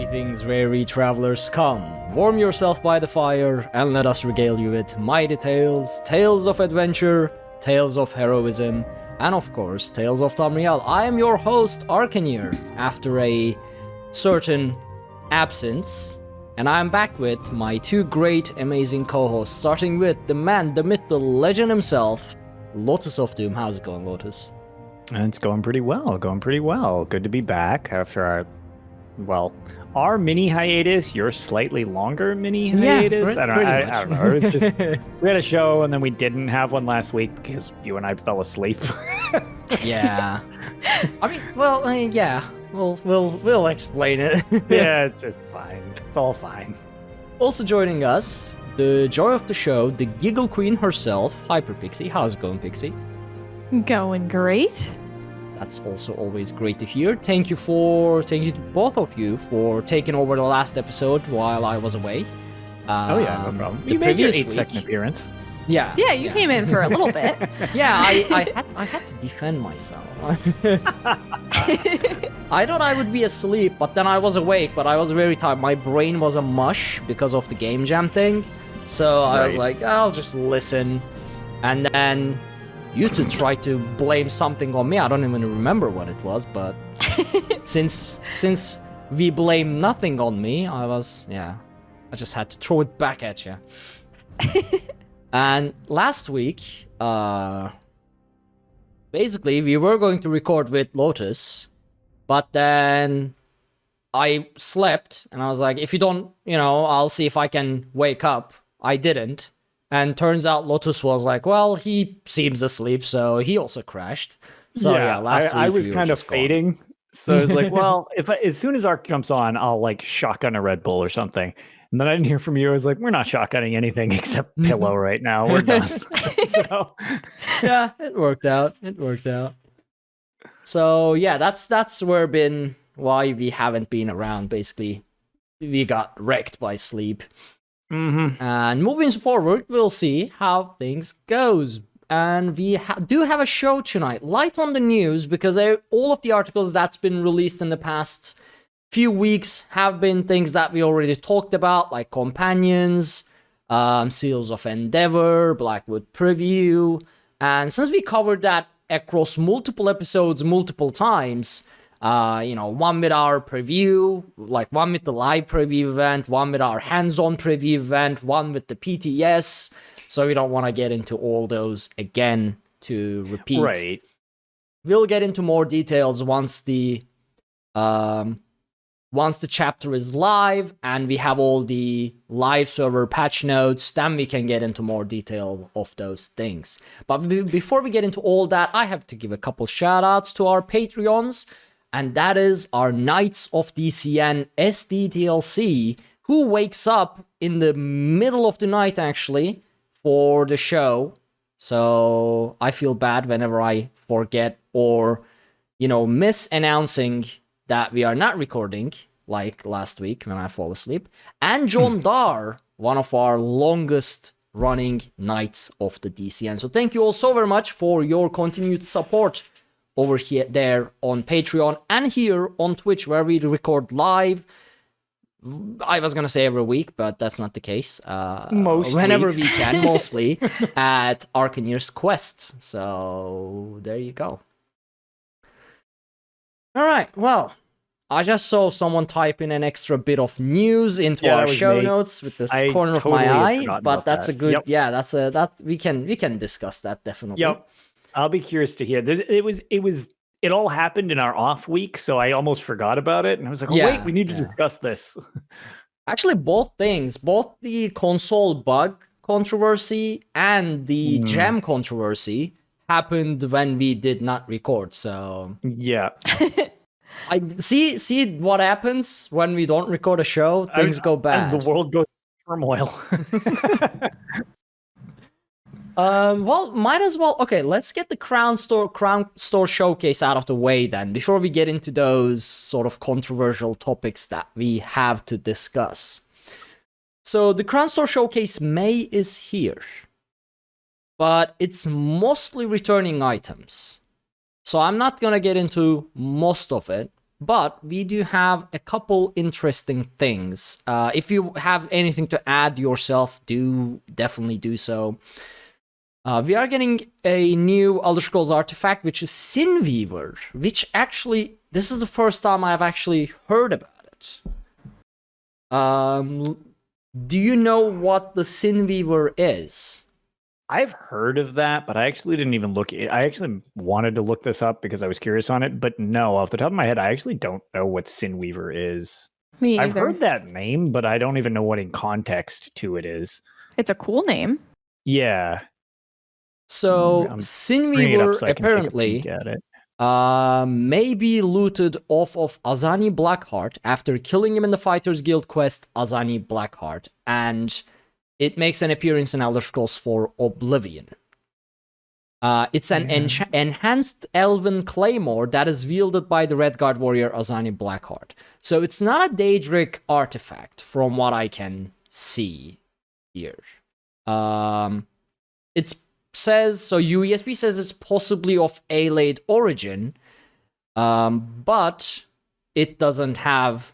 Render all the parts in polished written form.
Greetings, weary travelers, come, warm yourself by the fire, and let us regale you with mighty tales, tales of adventure, tales of heroism, and of course, tales of Tamriel. I am your host, Arkaniir, after a certain absence, and I am back with my two great, amazing co-hosts, starting with the man, the myth, the legend himself, LotusOfDoom. How's it going, Lotus? And it's going pretty well, Good to be back after our mini hiatus, your slightly longer mini hiatus. I don't know. It was just, we had a show and then we didn't have one last week because you and I fell asleep. Yeah. I mean, yeah. We'll explain it. Yeah, it's fine. It's all fine. Also joining us, the joy of the show, the giggle queen herself, HyperPixie. How's it going, Pixie? Going great. That's also always great to hear. Thank you to both of you for taking over the last episode while I was away. Oh yeah, no problem. You made your 8-second appearance. Yeah. Yeah, you came in for a little bit. Yeah, I had to defend myself. I thought I would be asleep, but then I was awake, but I was very tired. My brain was a mush because of the game jam thing. So I was like, I'll just listen. And then you two tried to blame something on me. I don't even remember what it was, but since we blame nothing on me, I just had to throw it back at you. And last week, basically, we were going to record with Lotus, but then I slept, and I was like, if you don't, I'll see if I can wake up. I didn't. And turns out Lotus was like, well, he seems asleep, so he also crashed. So yeah, last week I was kind of fading. So I was like, well, as soon as Ark jumps on, I'll like shotgun a Red Bull or something. And then I didn't hear from you. I was like, we're not shotgunning anything except pillow right now. We're done. So yeah, it worked out. So yeah, that's why we haven't been around. Basically, we got wrecked by sleep. Mm-hmm. And moving forward, we'll see how things goes. And we do have a show tonight, light on the news, because all of the articles that's been released in the past few weeks have been things that we already talked about, like Companions, Seals of Endeavor, Blackwood Preview. And since we covered that across multiple episodes multiple times, one with our preview, like one with the live preview event, one with our hands-on preview event, one with the PTS. So we don't want to get into all those again to repeat. Right. We'll get into more details once the chapter is live and we have all the live server patch notes. Then we can get into more detail of those things. But before we get into all that, I have to give a couple shout-outs to our Patreons. And that is our Knights of DCN SDTLC, who wakes up in the middle of the night, actually, for the show. So I feel bad whenever I forget or, miss announcing that we are not recording, like last week when I fall asleep. And John Dar, one of our longest running Knights of the DCN. So thank you all so very much for your continued support over there on Patreon and here on Twitch, where we record live. I was gonna say every week, but that's not the case. Whenever we can, mostly at Arkaniir's Quest. So there you go. All right, well, I just saw someone type in an extra bit of news into our show notes with this corner of my eye, but that's a good. Yep. We can discuss that definitely. Yep. I'll be curious to hear. It all happened in our off week, so I almost forgot about it. And I was like, wait, we need to discuss this. Actually, both things, both the console bug controversy and the gem controversy happened when we did not record. So yeah. I see what happens when we don't record a show. Things go bad. And the world goes turmoil. Well, might as well. Okay, let's get the Crownstore Showcase out of the way then, before we get into those sort of controversial topics that we have to discuss. So the Crownstore Showcase May is here, but it's mostly returning items. So I'm not gonna get into most of it, But we do have a couple interesting things. If you have anything to add yourself, do definitely do so. We are getting a new Elder Scrolls artifact, which is Sin Weaver, which actually, this is the first time I've actually heard about it. Do you know what the Sin Weaver is? I've heard of that, but I actually didn't even look. I actually wanted to look this up because I was curious on it, but no, off the top of my head, I actually don't know what Sin Weaver is. Me I've either. heard that name, but I don't even know what in context to it is. It's a cool name. Yeah. So I'm Sin bring it up Weaver so I can take a apparently peek at it. may be looted off of Azani Blackheart after killing him in the Fighters Guild quest Azani Blackheart, and it makes an appearance in Elder Scrolls 4 Oblivion. It's an enhanced elven claymore that is wielded by the Redguard warrior Azani Blackheart. So it's not a Daedric artifact from what I can see here. It says, so UESP says it's possibly of Alade origin, but it doesn't have,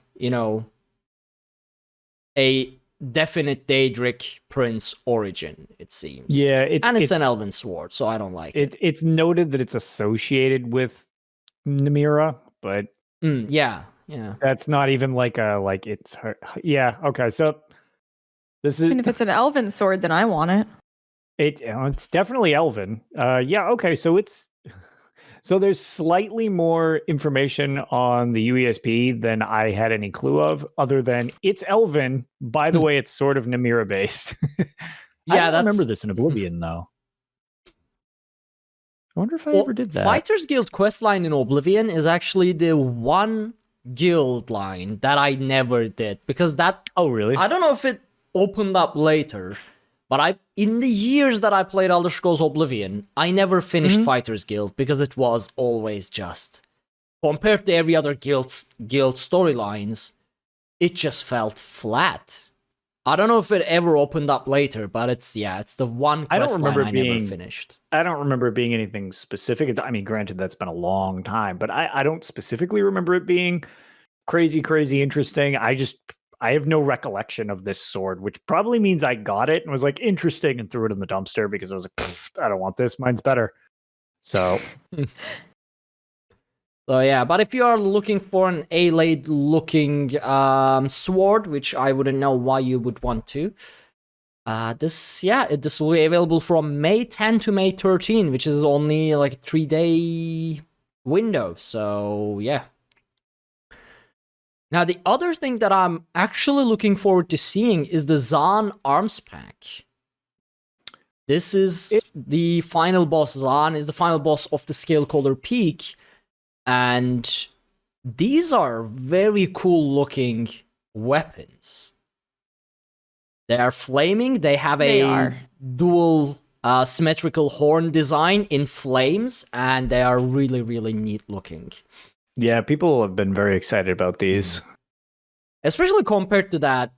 a definite Daedric Prince origin, it seems. Yeah, and it's an elven sword, so I don't like it. It's noted that it's associated with Namira, but yeah. That's not even it's her. Yeah, okay. So this is. And if it's an elven sword, then I want it. It's definitely elven. Yeah, okay. So there's slightly more information on the UESP than I had any clue of, other than it's elven. By the way, it's sort of Namira based. I don't remember this in Oblivion though. I wonder if I ever did that. Fighters Guild questline in Oblivion is actually the one guild line that I never did, because that. Oh really? I don't know if it opened up later. But in the years that I played Elder Scrolls Oblivion, I never finished Fighters Guild because it was always just, compared to every other guild storylines, it just felt flat. I don't know if it ever opened up later, but it's the one quest line I never finished. I don't remember it being anything specific. I mean, granted, that's been a long time, but I don't specifically remember it being crazy interesting. I have no recollection of this sword, which probably means I got it and was like, interesting, and threw it in the dumpster because I was like, I don't want this. Mine's better. So. So yeah, but if you are looking for an Alade looking sword, which I wouldn't know why you would want to, this will be available from May 10 to May 13, which is only like a 3-day window. So yeah. Now, the other thing that I'm actually looking forward to seeing is the Zaan Arms Pack. This is the final boss. Zaan is the final boss of the Scalecaller Peak. And these are very cool looking weapons. They are flaming. They have a dual symmetrical horn design in flames. And they are really, really neat looking. Yeah, people have been very excited about these. Especially compared to that,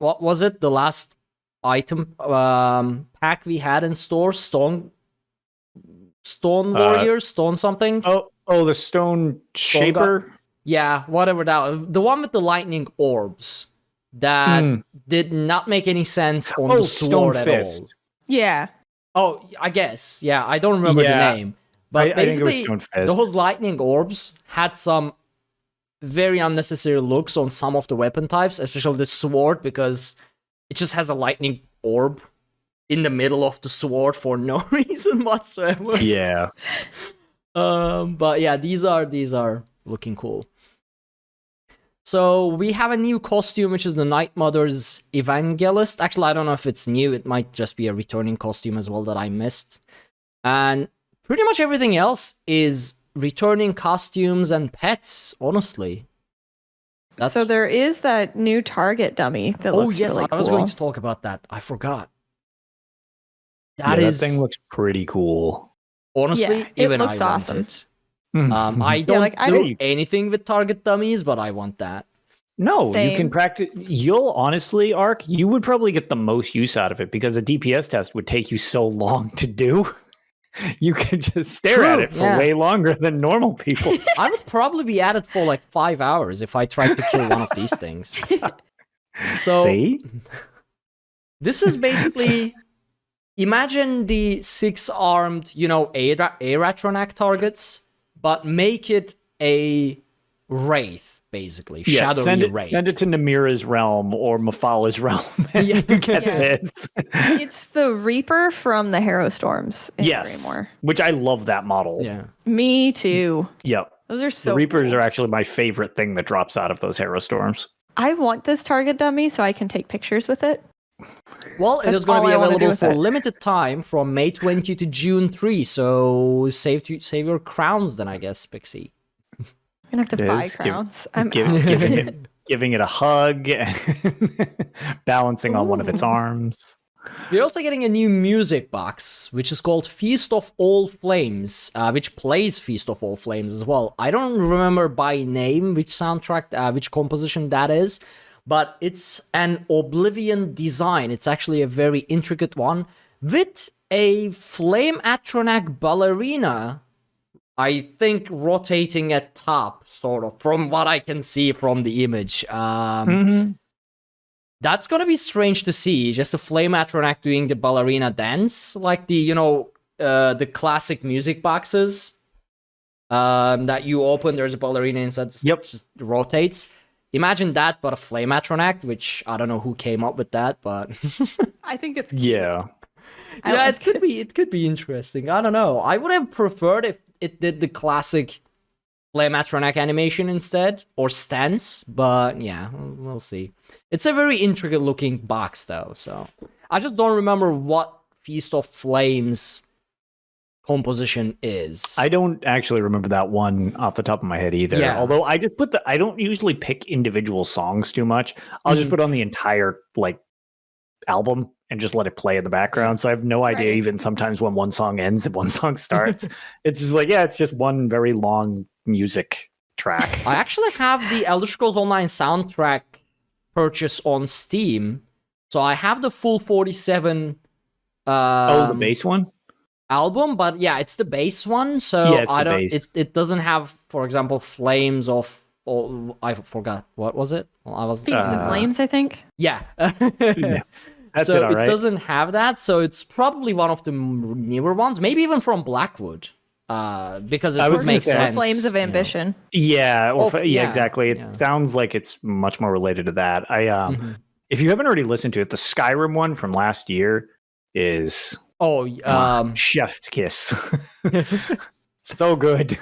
what was it? The last item pack we had in store? Stone Warrior? Stone something? Oh, the Stone Shaper? Yeah, whatever that was. The one with the lightning orbs that did not make any sense on the sword at all. Yeah. Oh, I guess. Yeah, I don't remember the name. But basically, those lightning orbs had some very unnecessary looks on some of the weapon types, especially the sword, because it just has a lightning orb in the middle of the sword for no reason whatsoever. Yeah. But yeah, these are looking cool. So we have a new costume, which is the Night Mother's Evangelist. Actually, I don't know if it's new. It might just be a returning costume as well that I missed. And pretty much everything else is returning costumes and pets, honestly. So there is that new Target dummy that looks really cool. I was going to talk about that. I forgot. That thing looks pretty cool. Honestly, even it looks I awesome. want it. I don't do anything with Target dummies, but I want that. No, you can practice. You'll honestly, Ark, you would probably get the most use out of it because a DPS test would take you so long to do. You can just stare at it for way longer than normal people. I would probably be at it for like 5 hours if I tried to kill one of these things. So See? This is basically, imagine the 6-armed, Aratronak targets, but make it a wraith, basically. Yeah, Shadowy wraith. Send it to Namira's realm or Mafala's realm. And you get this. It's the Reaper from the Harrow Storms in Yes, Greymoor. which I love that model. Yeah. Me too. Yep. Those are so The Reapers cool. are actually my favorite thing that drops out of those Harrow Storms. I want this target dummy so I can take pictures with it. Well, it That's is going to be all I wanna do available with for it. limited time from May 20 to June 3, so save your crowns then, I guess, Pixie. I'm gonna have to It buy is. crowns. I'm out. Giving it a hug, balancing on one of its arms. We're also getting a new music box, which is called Feast of All Flames, which plays Feast of All Flames as well. I don't remember by name which soundtrack, which composition that is, but it's an Oblivion design. It's actually a very intricate one with a Flame Atronak ballerina, I think rotating at top, sort of, from what I can see from the image. That's gonna be strange to see, just a Flame Atronak doing the ballerina dance, like the, the classic music boxes that you open, there's a ballerina inside, just rotates. Imagine that, but a Flame Atronak, which I don't know who came up with that, but... I think it's cute. Yeah. It could be interesting. I don't know. I would have preferred if it did the classic Flame Atronak animation instead, or stance, but yeah, we'll see. It's a very intricate looking box though, so I just don't remember what Feast of Flames composition is. I don't actually remember that one off the top of my head either. Yeah. Although I just I don't usually pick individual songs too much. I'll just put on the entire album and just let it play in the background. So I have no idea even sometimes when one song ends and one song starts. It's just it's just one very long music track. I actually have the Elder Scrolls Online soundtrack purchase on Steam. So I have the full 47 the bass one? Album, but yeah, it's the bass one. So it's I the don't bass. it doesn't have, for example, Flames of, or I forgot, what was it? Well, I was Feast of Flames, I think. Yeah. Yeah. That's so it, all right. It doesn't have that, so it's probably one of the newer ones, maybe even from Blackwood, because it would make sense. Flames of Ambition. Yeah, yeah, exactly. It sounds like it's much more related to that. If you haven't already listened to it, the Skyrim one from last year is chef's kiss. So good.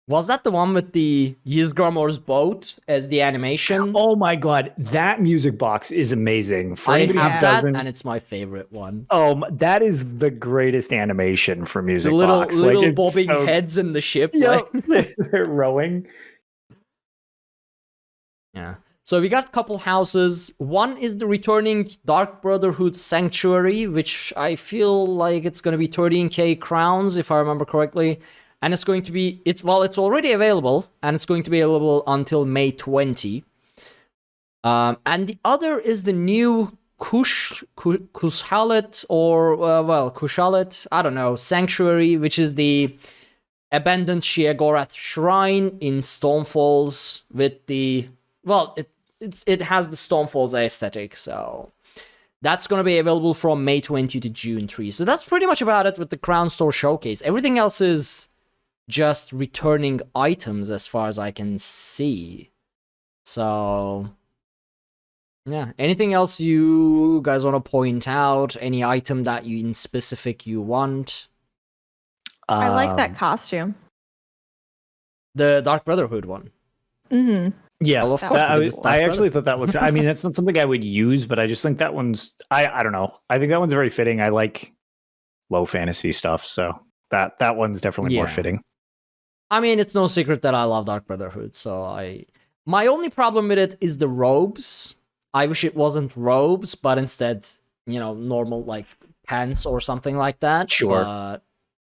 Was that the one with the Ysgramor's boat as the animation? Oh my god, that music box is amazing. I have that, and it's my favorite one. That is the greatest animation for music the little, box. Little bobbing heads in the ship. Yep. They're rowing. Yeah. So we got a couple houses. One is the returning Dark Brotherhood Sanctuary, which I feel like it's going to be 13k crowns, if I remember correctly. And it's going to be, it's already available, and it's going to be available until May 20. And the other is the new Kushalet, or, Kushalet, I don't know, Sanctuary, which is the abandoned Sheogorath Shrine in Stonefalls with the, it has the Stonefalls aesthetic, so that's going to be available from May 20 to June 3. So that's pretty much about it with the Crownstore Showcase. Everything else is just returning items as far as I can see. So, yeah. Anything else you guys want to point out? Any item that you in specific you want? I like that costume. The Dark Brotherhood one. Mm-hmm. Yeah, well, of course. I actually thought that looked. I mean, that's not something I would use, but I just think that one's. I don't know. I think that one's very fitting. I like low fantasy stuff, so that one's definitely more fitting. I mean, it's no secret that I love Dark Brotherhood, so my only problem with it is the robes. I wish it wasn't robes, but instead, normal like pants or something like that. Sure. But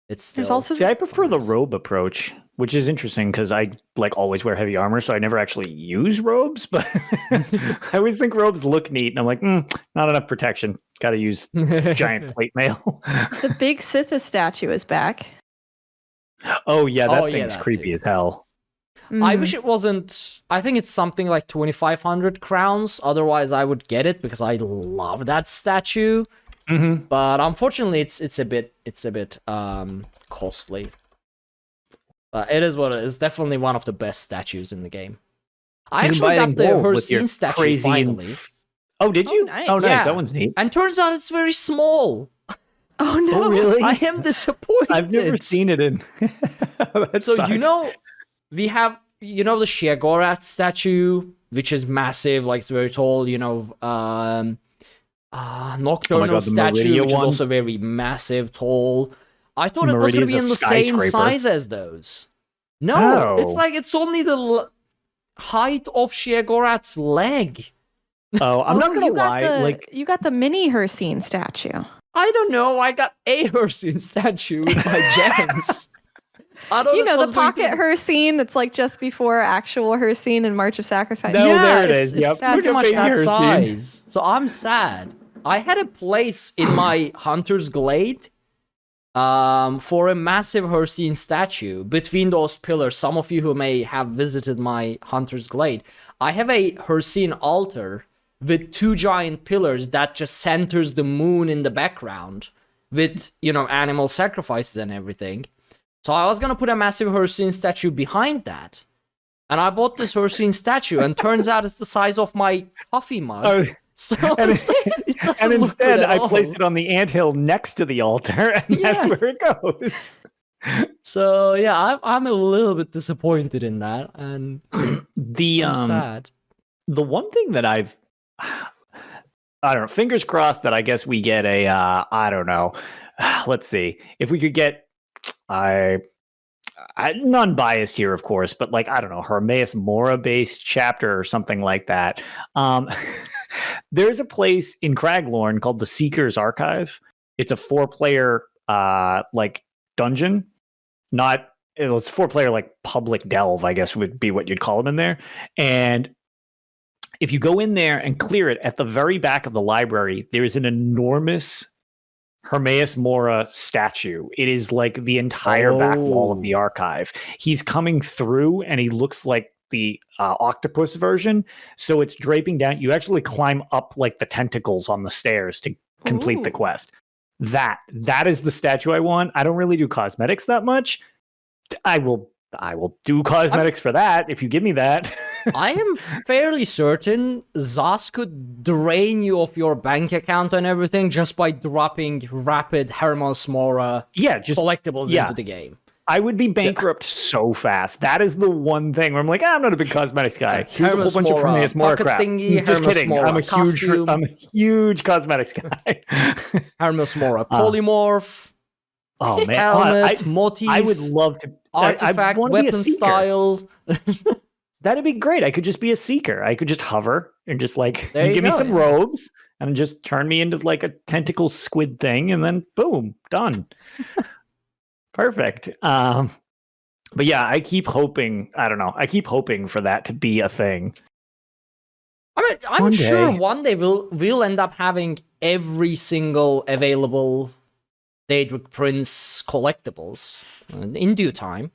It's There's still also See, I prefer the nice. robe approach, which is interesting because I like always wear heavy armor, so I never actually use robes. But I always think robes look neat, and I'm like, not enough protection. Got to use giant plate mail. the big Sithis statue is back. Oh yeah, Oh, that yeah, thing's that creepy too. as hell. I wish it wasn't. I think it's something like 2,500 crowns. Otherwise, I would get it because I love that statue. Mm-hmm. But unfortunately, it's a bit costly. It is what it is. Definitely one of the best statues in the game. I actually got the Hercene statue finally. Oh, did you? nice. Oh, nice. Yeah. That one's neat. And turns out it's very small. Oh no! Oh, really? I am disappointed. I've never seen it in. That So sucks. we have the Sheogorath statue, which is massive, like it's very tall. Nocturnal the statue, Meridia which one? is also very massive, tall. I thought it was going to Meridia's be a in the same skyscraper. size as those. No, Oh. it's like it's only the height of Sheogorath's leg. Oh, I'm not gonna you got lie. you got the mini Hercene statue. I don't know. I got a Hercene statue with my gems. I don't You know, if I the was going to- pocket Hercene that's like just before actual Hercene in March of Sacrifice. No, there it it's, is. Yep. It's pretty Look at much baby that Hercene. size. So I'm sad. I had a place in my Hunter's Glade for a massive Hercene statue between those pillars. Some of you who may have visited my Hunter's Glade, I have a Hercene altar with 2 giant pillars that just centers the moon in the background with, animal sacrifices and everything. So I was gonna put a massive Hercene statue behind that. And I bought this Hercene statue, and turns out it's the size of my coffee mug. Oh, So and, it doesn't and look good instead, at I all. placed it on the anthill next to the altar, and that's Yeah. where it goes. So yeah, I'm a little bit disappointed in that, and The I'm sad. the one thing that I don't know, fingers crossed that I guess we get a I don't know. Let's see if we could get I non-biased here, of course, but like I don't know, Hermaeus Mora based chapter or something like that. There's a place in Craglorn called the Seeker's Archive. It's a 4-player like dungeon. It's 4-player like public delve, I guess would be what you'd call it in there. And if you go in there and clear it, at the very back of the library, there is an enormous Hermaeus Mora statue. It is like the entire back wall of the archive. He's coming through and he looks like the octopus version. So it's draping down. You actually climb up like the tentacles on the stairs to complete the Ooh. quest. That is the statue I want. I don't really do cosmetics that much. I will do cosmetics for that if you give me that. I am fairly certain Zas could drain you of your bank account and everything just by dropping rapid Hermaeus Mora just collectibles yeah. into the game. I would be bankrupt so fast. That is the one thing where I'm like, I'm not a big cosmetics guy. Here's a whole bunch of Hermaeus Mora pocket crap. thingy, Just Hermaeus kidding. Mora I'm a huge cosmetics guy. Hermaeus Mora polymorph, Oh man, helmet, motif, I would love to. artifact, I wanna be a weapon seeker. style. That'd be great. I could just be a seeker. I could just hover and just like There you give me go, some yeah. robes and just turn me into like a tentacle squid thing, and then boom, done. Perfect. But yeah, I keep hoping. I don't know. I keep hoping for that to be a thing. I mean, I'm One sure day. one day we'll end up having every single available Daedric Prince collectibles in due time.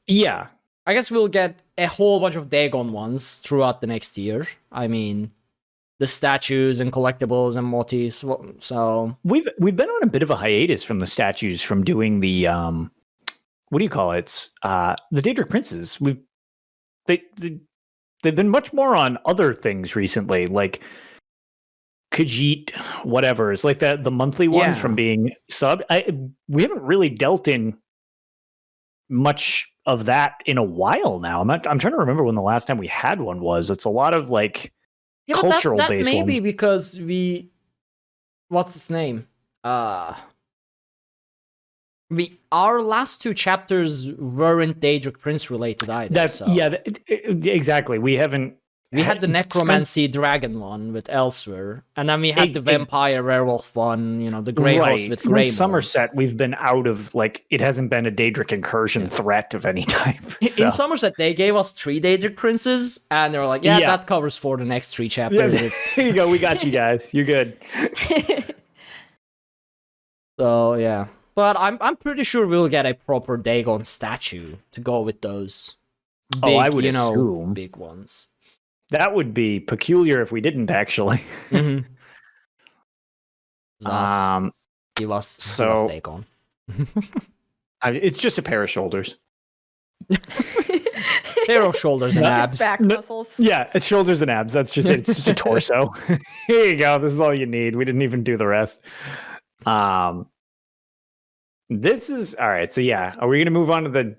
Yeah, I guess we'll get a whole bunch of Dagon ones throughout the next year. I mean, the statues and collectibles and motifs. So we've been on a bit of a hiatus from the statues, from doing the what do you call it? The Daedric Princes. They've been much more on other things recently, like Khajiit, whatever. It's like the monthly ones Yeah. from being sub. We haven't really dealt in much of that in a while now. I'm trying to remember when the last time we had one was. It's a lot of like cultural that based may ones. be because what's its name? Our last 2 chapters weren't Daedric Prince related either. That's so. exactly. We haven't We had the necromancy dragon one with Elsewhere, and then we had the vampire werewolf one, the Grey House with Grey. Since Somerset, we've been out of, it hasn't been a Daedric incursion threat of any type. So. In Somerset, they gave us 3 Daedric Princes, and they were like, that covers for the next 3 chapters. Yeah, here you go, we got you guys. You're good. So, yeah. But I'm pretty sure we'll get a proper Dagon statue to go with those big, I would assume. Big ones. That would be peculiar if we didn't, actually. Mm-hmm. Give us Dagon. It's just a pair of shoulders. Pair of shoulders and abs. Back muscles. Yeah, it's shoulders and abs. That's just it. It's just a torso. Here you go. This is all you need. We didn't even do the rest. This is all right. So are we going to move on to the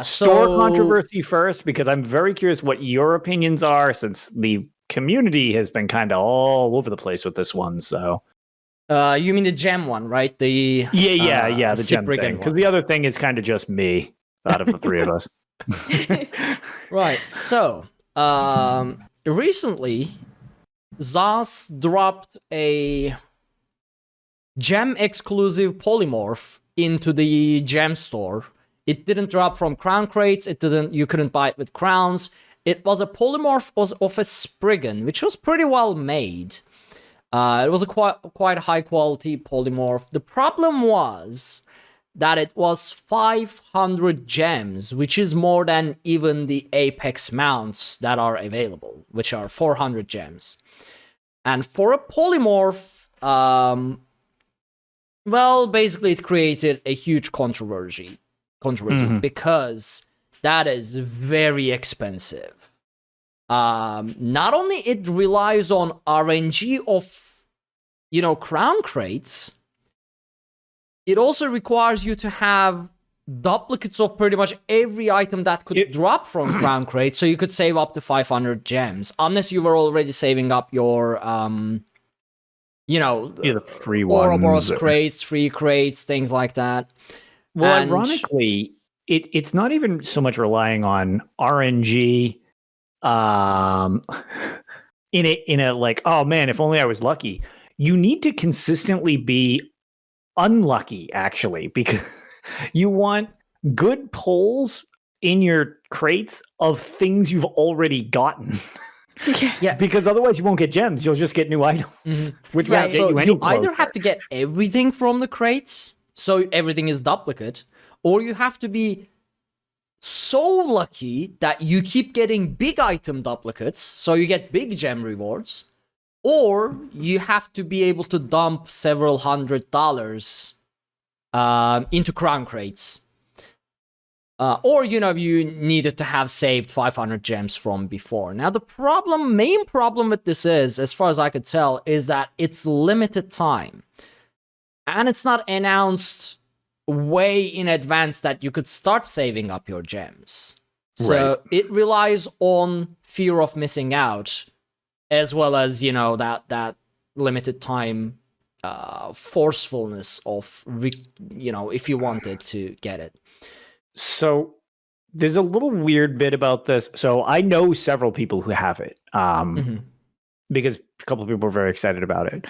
store controversy first? Because I'm very curious what your opinions are, since the community has been kind of all over the place with this one. So, you mean the gem one, right? The the gem thing. Because the other thing is kind of just me out of the 3 of us. Right. So, recently, Zaz dropped a gem exclusive polymorph into the gem store. It didn't drop from crown crates. You couldn't buy it with crowns. It was a polymorph of a Spriggan, which was pretty well made. It was a quite high quality polymorph. The problem was that it was 500 gems, which is more than even the Apex mounts that are available, which are 400 gems. And for a polymorph, basically it created a huge controversy because that is very expensive. Not only it relies on RNG of, crown crates, it also requires you to have duplicates of pretty much every item that could drop from crown crates, so you could save up to 500 gems, unless you were already saving up your, free ones, Ouroboros crates, free crates, things like that. Well, ironically, it's not even so much relying on RNG in a like, oh man, if only I was lucky. You need to consistently be unlucky, actually, because you want good pulls in your crates of things you've already gotten. Yeah, because otherwise you won't get gems. You'll just get new items, which won't get you any you either have to get everything from the crates, so everything is duplicate, or you have to be so lucky that you keep getting big item duplicates, so you get big gem rewards, or you have to be able to dump several $100s into crown crates. Or, you needed to have saved 500 gems from before. Now, the main problem with this is, as far as I could tell, is that it's limited time. And it's not announced way in advance that you could start saving up your gems. So it relies on fear of missing out, as well as, that limited time forcefulness of, if you wanted to get it. So there's a little weird bit about this. So I know several people who have it because a couple of people are very excited about it.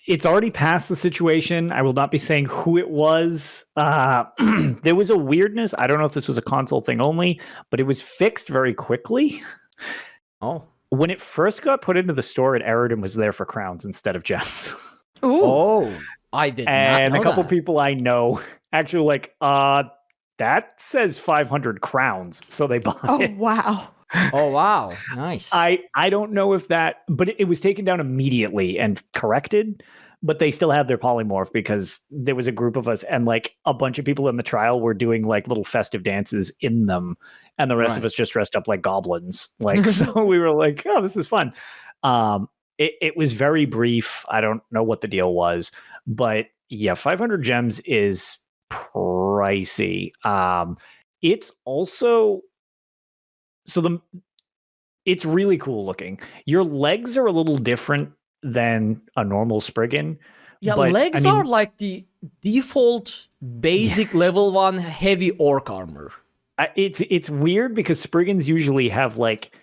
It's already past the situation. I will not be saying who it was. There was a weirdness. I don't know if this was a console thing only, but it was fixed very quickly. Oh. When it first got put into the store, it errored and was there for crowns instead of gems. Ooh. Oh, I did not know And a couple that. people I know actually were like, that says 500 crowns, so they bought it. Oh, wow. Oh, wow. Nice. I don't know if that, but it was taken down immediately and corrected, but they still have their polymorph because there was a group of us and like a bunch of people in the trial were doing like little festive dances in them, and the rest of us just dressed up like goblins. Like, so we were like, oh, this is fun. It was very brief. I don't know what the deal was, but yeah, 500 gems is pricey. It's also it's really cool looking. Your legs are a little different than a normal Spriggan. Yeah, legs are like the default basic level 1 heavy orc armor. It's weird because Spriggans usually have like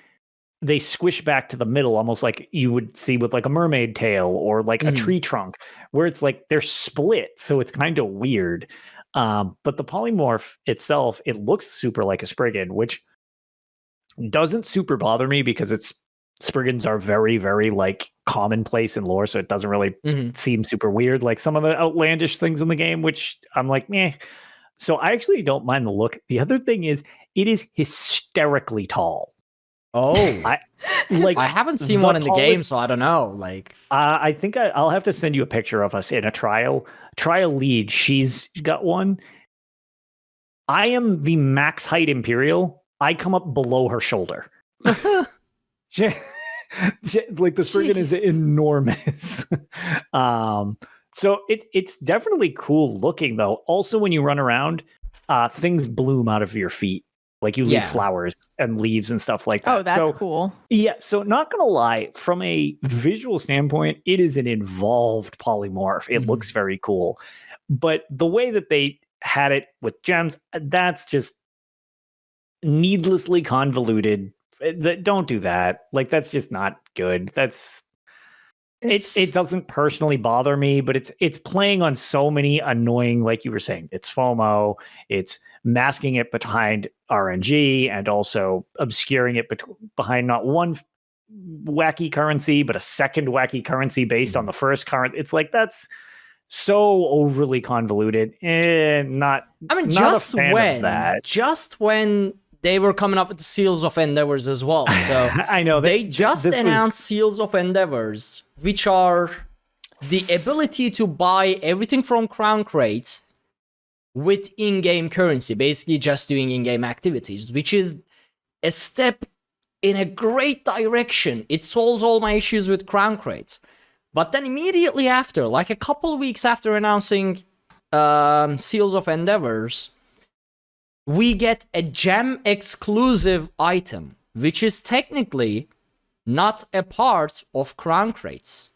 they squish back to the middle, almost like you would see with like a mermaid tail or like a tree trunk, where it's like they're split, so it's kind of weird. But the polymorph itself, it looks super like a Spriggan, which doesn't super bother me because Spriggans are very, very like commonplace in lore, so it doesn't really seem super weird like some of the outlandish things in the game, which I'm like, meh. So I actually don't mind the look. The other thing is, it is hysterically tall. Oh, I haven't seen one in the game, so I don't know. Like, I think I'll have to send you a picture of us in a trial lead. She's got one. I am the max height Imperial. I come up below her shoulder. Like the Spriggan is enormous. So it's definitely cool looking though. Also, when you run around, things bloom out of your feet. Like you leave flowers and leaves and stuff like that. Oh, that's cool. Yeah. So not going to lie, from a visual standpoint, it is an involved polymorph. It looks very cool. But the way that they had it with gems, that's just needlessly convoluted. Don't do that. Like, that's just not good. It doesn't personally bother me, but it's playing on so many annoying, like you were saying, it's FOMO, it's masking it behind RNG, and also obscuring it behind not one wacky currency, but a second wacky currency based on the first current. It's like, that's so overly convoluted. Not a fan of that. Just when they were coming up with the Seals of Endeavors as well. So I know they just announced Seals of Endeavors, which are the ability to buy everything from crown crates with in-game currency, basically just doing in-game activities, which is a step in a great direction. It solves all my issues with crown crates. But then immediately after, like a couple weeks after announcing Seals of Endeavors, we get a gem exclusive item, which is technically not a part of crown crates.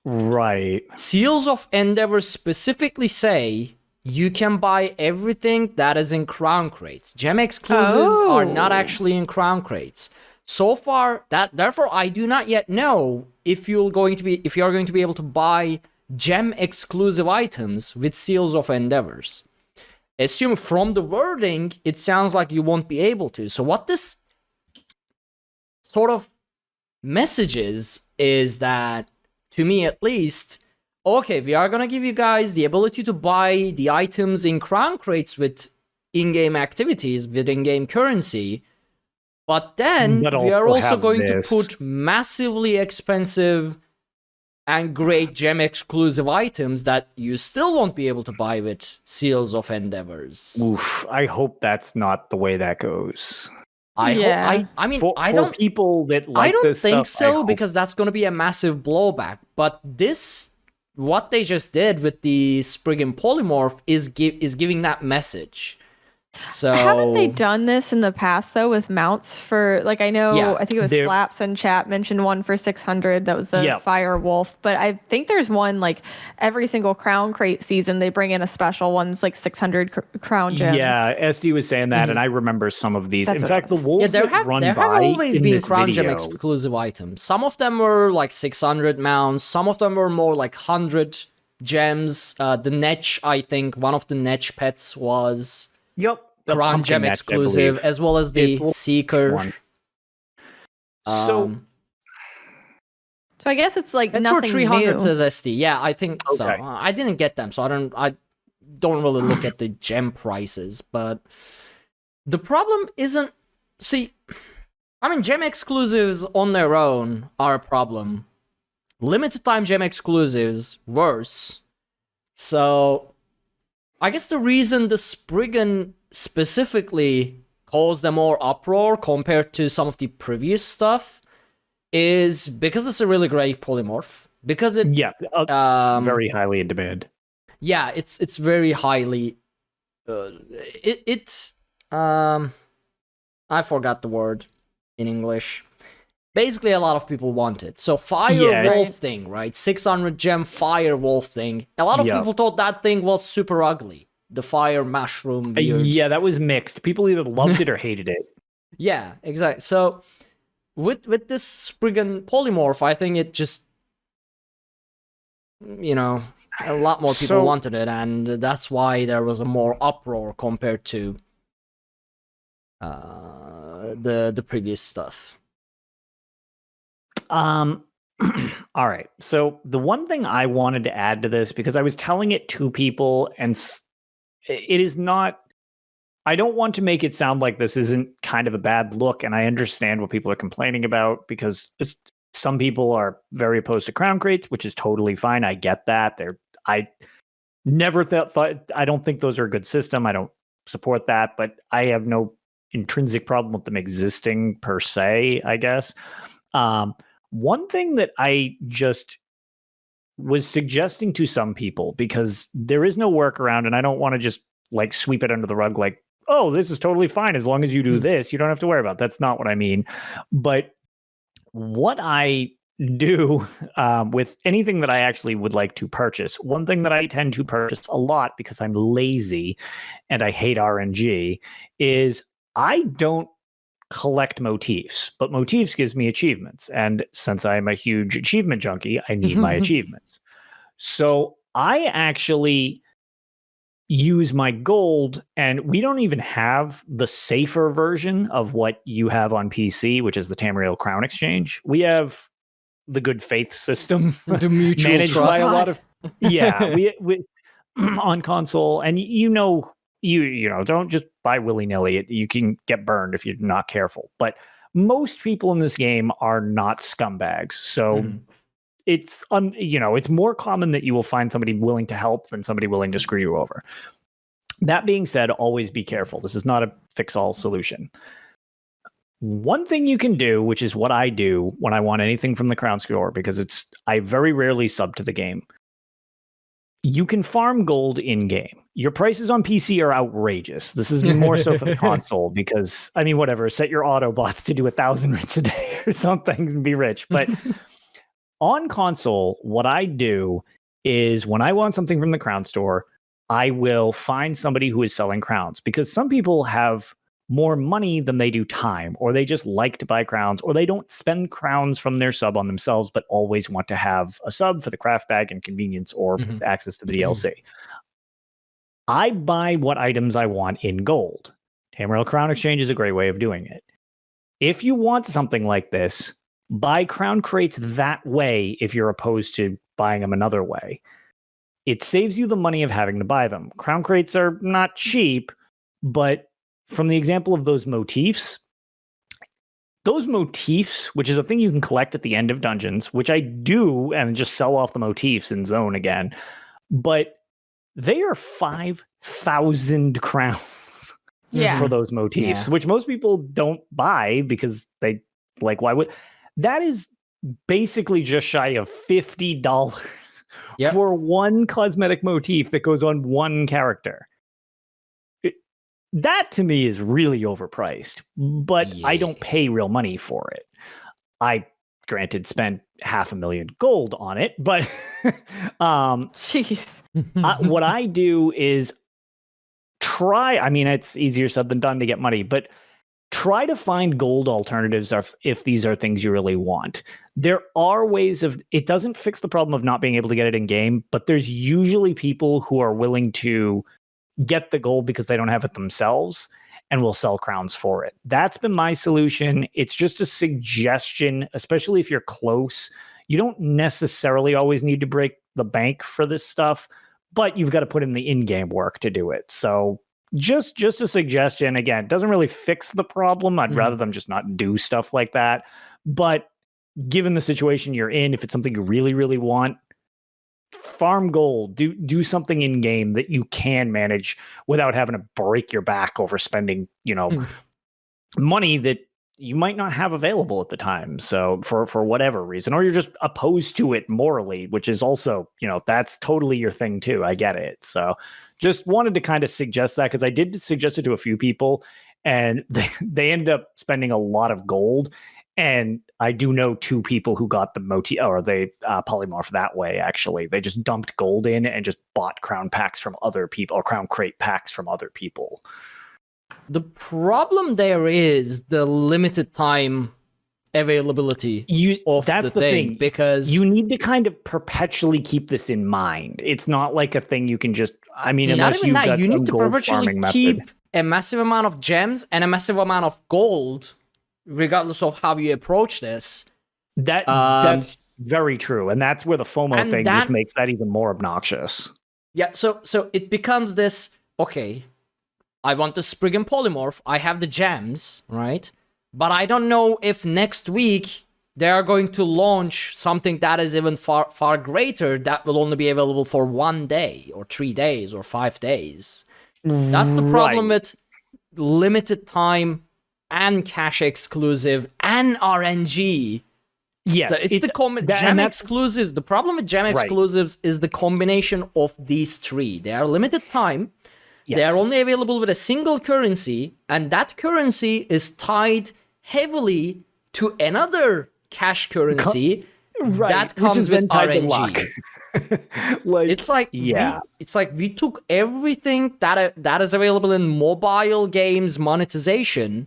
Right. Seals of Endeavor specifically say you can buy everything that is in crown crates. Gem exclusives are not actually in crown crates. So far, therefore I do not yet know if you're going to be able to buy gem exclusive items with Seals of Endeavors. Assume from the wording, it sounds like you won't be able to. So what this sort of messages is that, to me at least, okay, we are going to give you guys the ability to buy the items in crown crates with in-game activities, with in-game currency, but then we are also going to put massively expensive and great gem exclusive items that you still won't be able to buy with Seals of Endeavors. Oof, I hope that's not the way that goes. I don't people that like this think stuff, so, because that's going to be a massive blowback. But what they just did with the Spriggan Polymorph is giving that message. So haven't they done this in the past though with mounts for, like, I know I think it was Slaps and Chat mentioned one for 600 that was the Fire Wolf, but I think there's one like every single crown crate season they bring in a special one's like 600 crown gems. Yeah, SD was saying that, and I remember some of these. In fact, the wolves there have always been crown gem exclusive items. Some of them were like 600 mounts, some of them were more like 100 gems. The Netch, I think one of the Netch pets was crown gem exclusive, as well as the Seeker. So I guess it's like it's nothing for 300 new. says SD. Yeah, I think so. I didn't get them, so I don't really look at the gem prices. But the problem isn't. See, I mean, gem exclusives on their own are a problem. Limited time gem exclusives worse. So I guess the reason the Spriggan specifically caused a more uproar compared to some of the previous stuff is because it's a really great polymorph. Because it very highly in demand. Yeah, it's very highly. I forgot the word in English. Basically, a lot of people want it. So Fire Wolf thing, right? 600 gem Fire Wolf thing. A lot of people thought that thing was super ugly. the fire mushroom weird. Yeah, that was mixed. People either loved it or hated it. Yeah, exactly. So with this Spriggan Polymorph, I think it just, you know, a lot more people wanted it, and that's why there was a more uproar compared to the previous stuff. All right. So the one thing I wanted to add to this, because I was telling it to people, and it is not, I don't want to make it sound like this isn't kind of a bad look, and I understand what people are complaining about, because some people are very opposed to crown crates, which is totally fine. I get that. I never thought I don't think those are a good system. I don't support that, but I have no intrinsic problem with them existing per se, I guess. One thing that I just was suggesting to some people, because there is no workaround, and I don't want to just like sweep it under the rug like, oh, this is totally fine as long as you do this, you don't have to worry about it. That's not what I mean. But what I do with anything that I actually would like to purchase, one thing that I tend to purchase a lot because I'm lazy and I hate RNG is I don't collect motifs, but motifs gives me achievements. And since I'm a huge achievement junkie, I need my achievements. So I actually use my gold, and we don't even have the safer version of what you have on PC, which is the Tamriel Crown Exchange. We have the good faith system managed by a lot of we on console, and you know, don't just buy willy-nilly. You can get burned if you're not careful. But most people in this game are not scumbags. So it's it's more common that you will find somebody willing to help than somebody willing to screw you over. That being said, always be careful. This is not a fix-all solution. One thing you can do, which is what I do when I want anything from the Crownstore, because I very rarely sub to the game. You can farm gold in-game. Your prices on PC are outrageous. This is more so for the console because, I mean, whatever, set your Autobots to do 1,000 writs a day or something and be rich. But on console, what I do is when I want something from the Crownstore, I will find somebody who is selling crowns, because some people have more money than they do time, or they just like to buy crowns, or they don't spend crowns from their sub on themselves, but always want to have a sub for the craft bag and convenience or access to the DLC. I buy what items I want in gold. Tamriel Crown Exchange is a great way of doing it. If you want something like this, buy crown crates that way if you're opposed to buying them another way. It saves you the money of having to buy them. Crown crates are not cheap, but from the example of those motifs, which is a thing you can collect at the end of dungeons, which I do and just sell off the motifs in zone again, but they are 5,000 crowns for those motifs, which most people don't buy because they like, why would that is basically just shy of $50 for one cosmetic motif that goes on one character. That to me is really overpriced, but I don't pay real money for it. I granted spent 500,000 gold on it, but jeez. What I do is it's easier said than done to get money, but try to find gold alternatives if these are things you really want. There are ways it doesn't fix the problem of not being able to get it in game, but there's usually people who are willing to get the gold because they don't have it themselves and will sell crowns for it. That's been my solution. It's just a suggestion, especially if you're close. You don't necessarily always need to break the bank for this stuff, but you've got to put in the in-game work to do it. So just a suggestion. Again, it doesn't really fix the problem. I'd rather them just not do stuff like that. But given the situation you're in, if it's something you really, really want, farm gold, do something in game that you can manage without having to break your back over spending, money that you might not have available at the time. So for whatever reason, or you're just opposed to it morally, which is also, that's totally your thing too. I get it. So just wanted to kind of suggest that, because I did suggest it to a few people and they ended up spending a lot of gold. And I do know 2 people who got the polymorph that way, actually. They just dumped gold in and just bought crown packs from other people, or crown crate packs from other people. The problem there is the limited time availability that's the thing, because you need to kind of perpetually keep this in mind. It's not like a thing you can just, I mean, unless you've got you need to perpetually keep method. A massive amount of gems and a massive amount of gold, regardless of how you approach this. That's very true, and that's where the FOMO thing just makes that even more obnoxious. Yeah, so it becomes this, okay, I want the Spriggan Polymorph, I have the gems, right? But I don't know if next week they are going to launch something that is even far greater that will only be available for 1 day or 3 days or 5 days. That's the problem with limited time and cache exclusive and RNG. Yes, so it's the gem exclusives. The problem with gem exclusives is the combination of these 3. They are limited time. Yes. They are only available with a single currency, and that currency is tied heavily to another cash currency that comes with RNG. It's like we took everything that is available in mobile games monetization,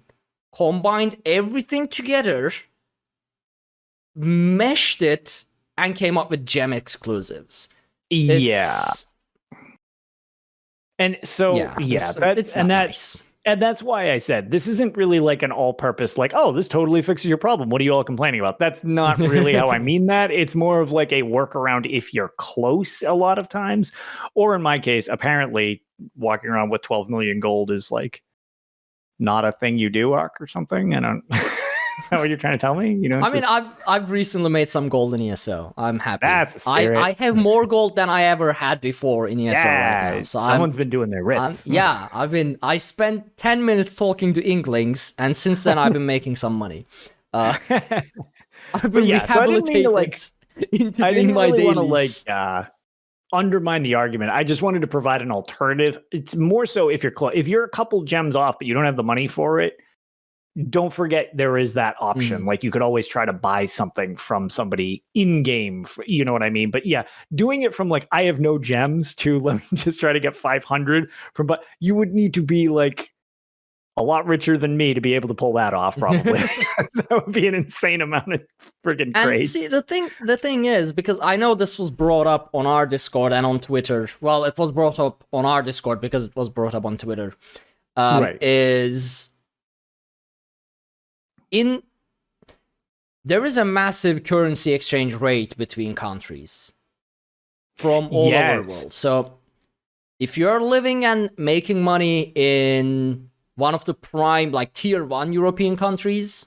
combined everything together, meshed it, and came up with gem exclusives. And so, and that's why I said this isn't really like an all-purpose, like, oh, this totally fixes your problem. What are you all complaining about? That's not really how I mean that. It's more of like a workaround if you're close a lot of times. Or in my case, apparently walking around with 12 million gold is like not a thing you do, Ark, or something. I don't... Is that what you're trying to tell me? I mean, I've recently made some gold in ESO. I'm happy. That's the spirit. I have more gold than I ever had before in ESO right now. So someone's been doing their writs. I spent 10 minutes talking to Inklings, and since then I've been making some money. I've been rehabilitated into doing my dailies. Undermine the argument. I just wanted to provide an alternative. It's more so if you're a couple gems off, but you don't have the money for it. Don't forget there is that option. Like you could always try to buy something from somebody in game, you know what I mean? But yeah, doing it from like, I have no gems to let me just try to get 500 from, but you would need to be like a lot richer than me to be able to pull that off. Probably that would be an insane amount of friggin' crates. See, the thing is, because I know this was brought up on our Discord and on Twitter. Well, it was brought up on our Discord because it was brought up on Twitter. There is a massive currency exchange rate between countries from all over the world. So if you're living and making money in one of the prime, like tier 1 European countries,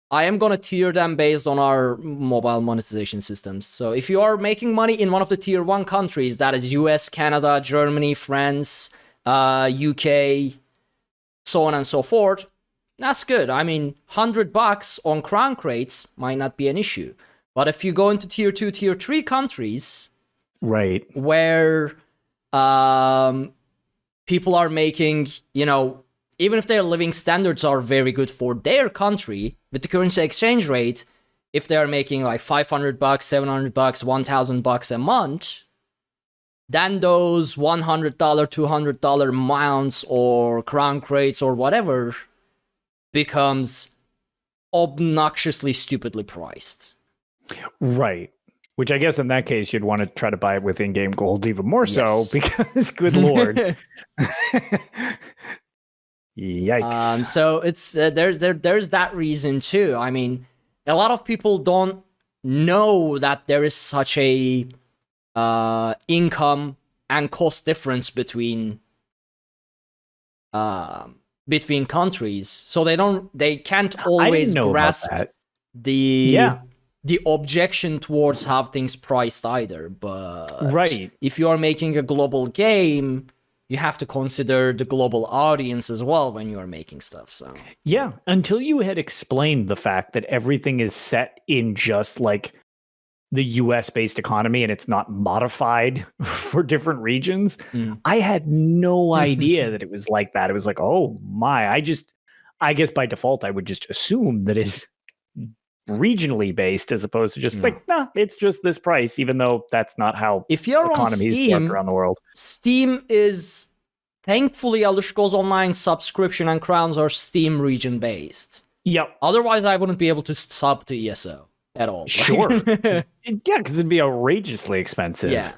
I am going to tier them based on our mobile monetization systems. So if you are making money in one of the tier 1 countries, that is US, Canada, Germany, France, UK, so on and so forth, that's good. I mean, $100 on crown crates might not be an issue. But if you go into tier 2, tier 3 countries, where people are making, even if their living standards are very good for their country, with the currency exchange rate, if they're making like $500, $700, $1,000 a month, then those $100, $200 mounts or crown crates or whatever becomes obnoxiously stupidly priced. Right. Which I guess in that case you'd want to try to buy it with in-game gold even more so, because good lord. Yikes. So it's there's that reason too. I mean, a lot of people don't know that there is such a income and cost difference between countries, so they can't always grasp the objection towards how things priced either. But if you are making a global game, you have to consider the global audience as well when you are making stuff. So until you had explained the fact that everything is set in just like the US based economy and it's not modified for different regions, I had no idea that it was like that. It was like, oh my, I guess by default I would just assume that it's regionally based as opposed to just it's just this price, even though that's not how if you're economies on Steam, work around the world. Steam is thankfully Elder Scrolls Online subscription and crowns are Steam region based. Yep. Otherwise, I wouldn't be able to sub to ESO at all. Sure. Yeah, because it'd be outrageously expensive. Yeah.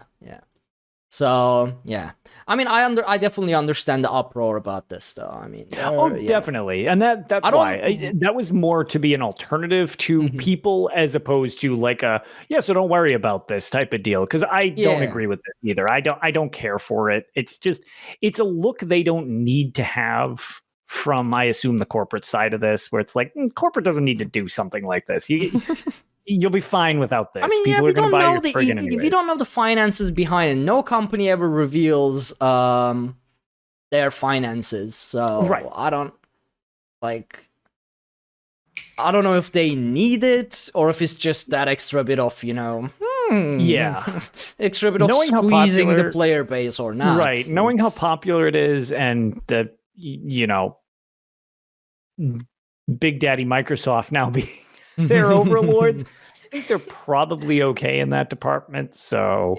So yeah, I mean, I definitely understand the uproar about this, though. I mean, definitely, and that's why that was more to be an alternative to people as opposed to like so don't worry about this type of deal, because I don't agree with this either. I don't care for it. It's just it's a look they don't need to have from, I assume, the corporate side of this, where it's like corporate doesn't need to do something like this. You'll be fine without this. I mean, People if you don't know the finances behind it, no company ever reveals their finances. So I don't know if they need it or if it's just that extra bit of, extra bit of squeezing the player base or not. Right. Knowing how popular it is and that, Big Daddy Microsoft now being their overlords, I think they're probably okay in that department. So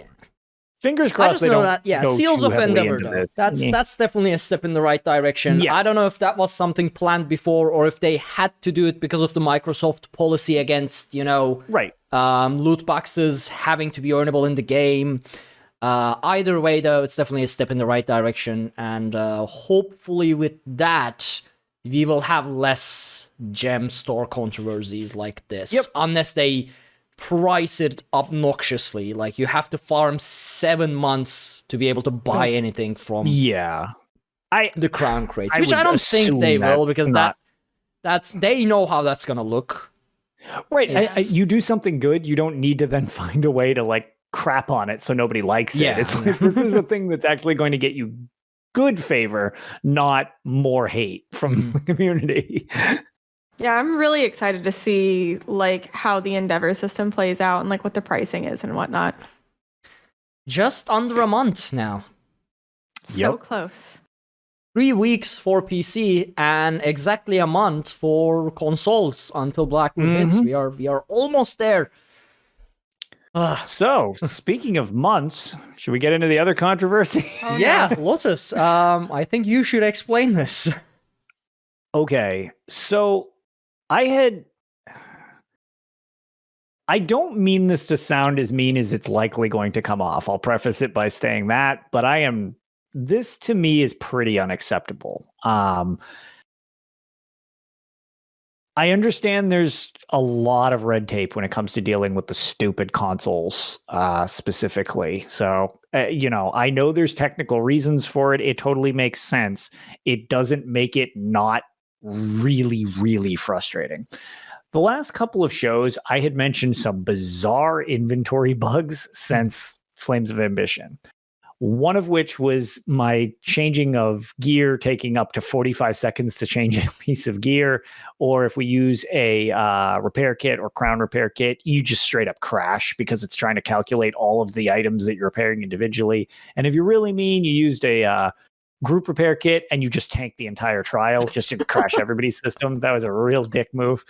fingers crossed they don't go Seals too of heavily Endeavor, into though. this. That's definitely a step in the right direction. Yes. I don't know if that was something planned before or if they had to do it because of the Microsoft policy against, loot boxes having to be earnable in the game. Either way, though, it's definitely a step in the right direction. And hopefully with that, we will have less gem store controversies like this. Unless they price it obnoxiously. Like, you have to farm 7 months to be able to buy anything from the crown crates. Which I don't think they will, because that's they know how that's going to look. Right. You do something good, you don't need to then find a way to, crap on it so nobody likes it. It's like, this is a thing that's actually going to get you good favor, not more hate from the community. Yeah, I'm really excited to see how the Endeavor system plays out and what the pricing is and whatnot. Just under a month now. So close. 3 weeks for PC and exactly a month for consoles until Blackwood hits. We are almost there. So, speaking of months, should we get into the other controversy? Lotus. I think you should explain this. Okay, so I don't mean this to sound as mean as it's likely going to come off. I'll preface it by saying that, but this to me is pretty unacceptable. I understand there's a lot of red tape when it comes to dealing with the stupid consoles specifically. So, I know there's technical reasons for it. It totally makes sense. It doesn't make it not really, really frustrating. The last couple of shows, I had mentioned some bizarre inventory bugs since Flames of Ambition. One of which was my changing of gear taking up to 45 seconds to change a piece of gear. Or if we use a repair kit or crown repair kit, you just straight up crash because it's trying to calculate all of the items that you're repairing individually. And if you're really mean, you used a group repair kit and you just tank the entire trial just to crash everybody's system. That was a real dick move.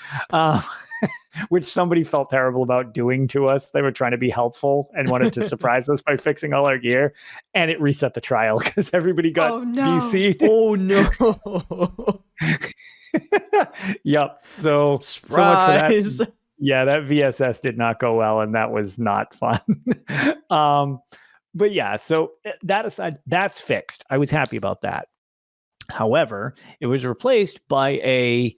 Which somebody felt terrible about doing to us. They were trying to be helpful and wanted to surprise us by fixing all our gear, and it reset the trial because everybody got DC'd. Oh no! Yep. So Surprise. So much for that. Yeah, that VSS did not go well, and that was not fun. But yeah, so that aside, that's fixed. I was happy about that. However, it was replaced by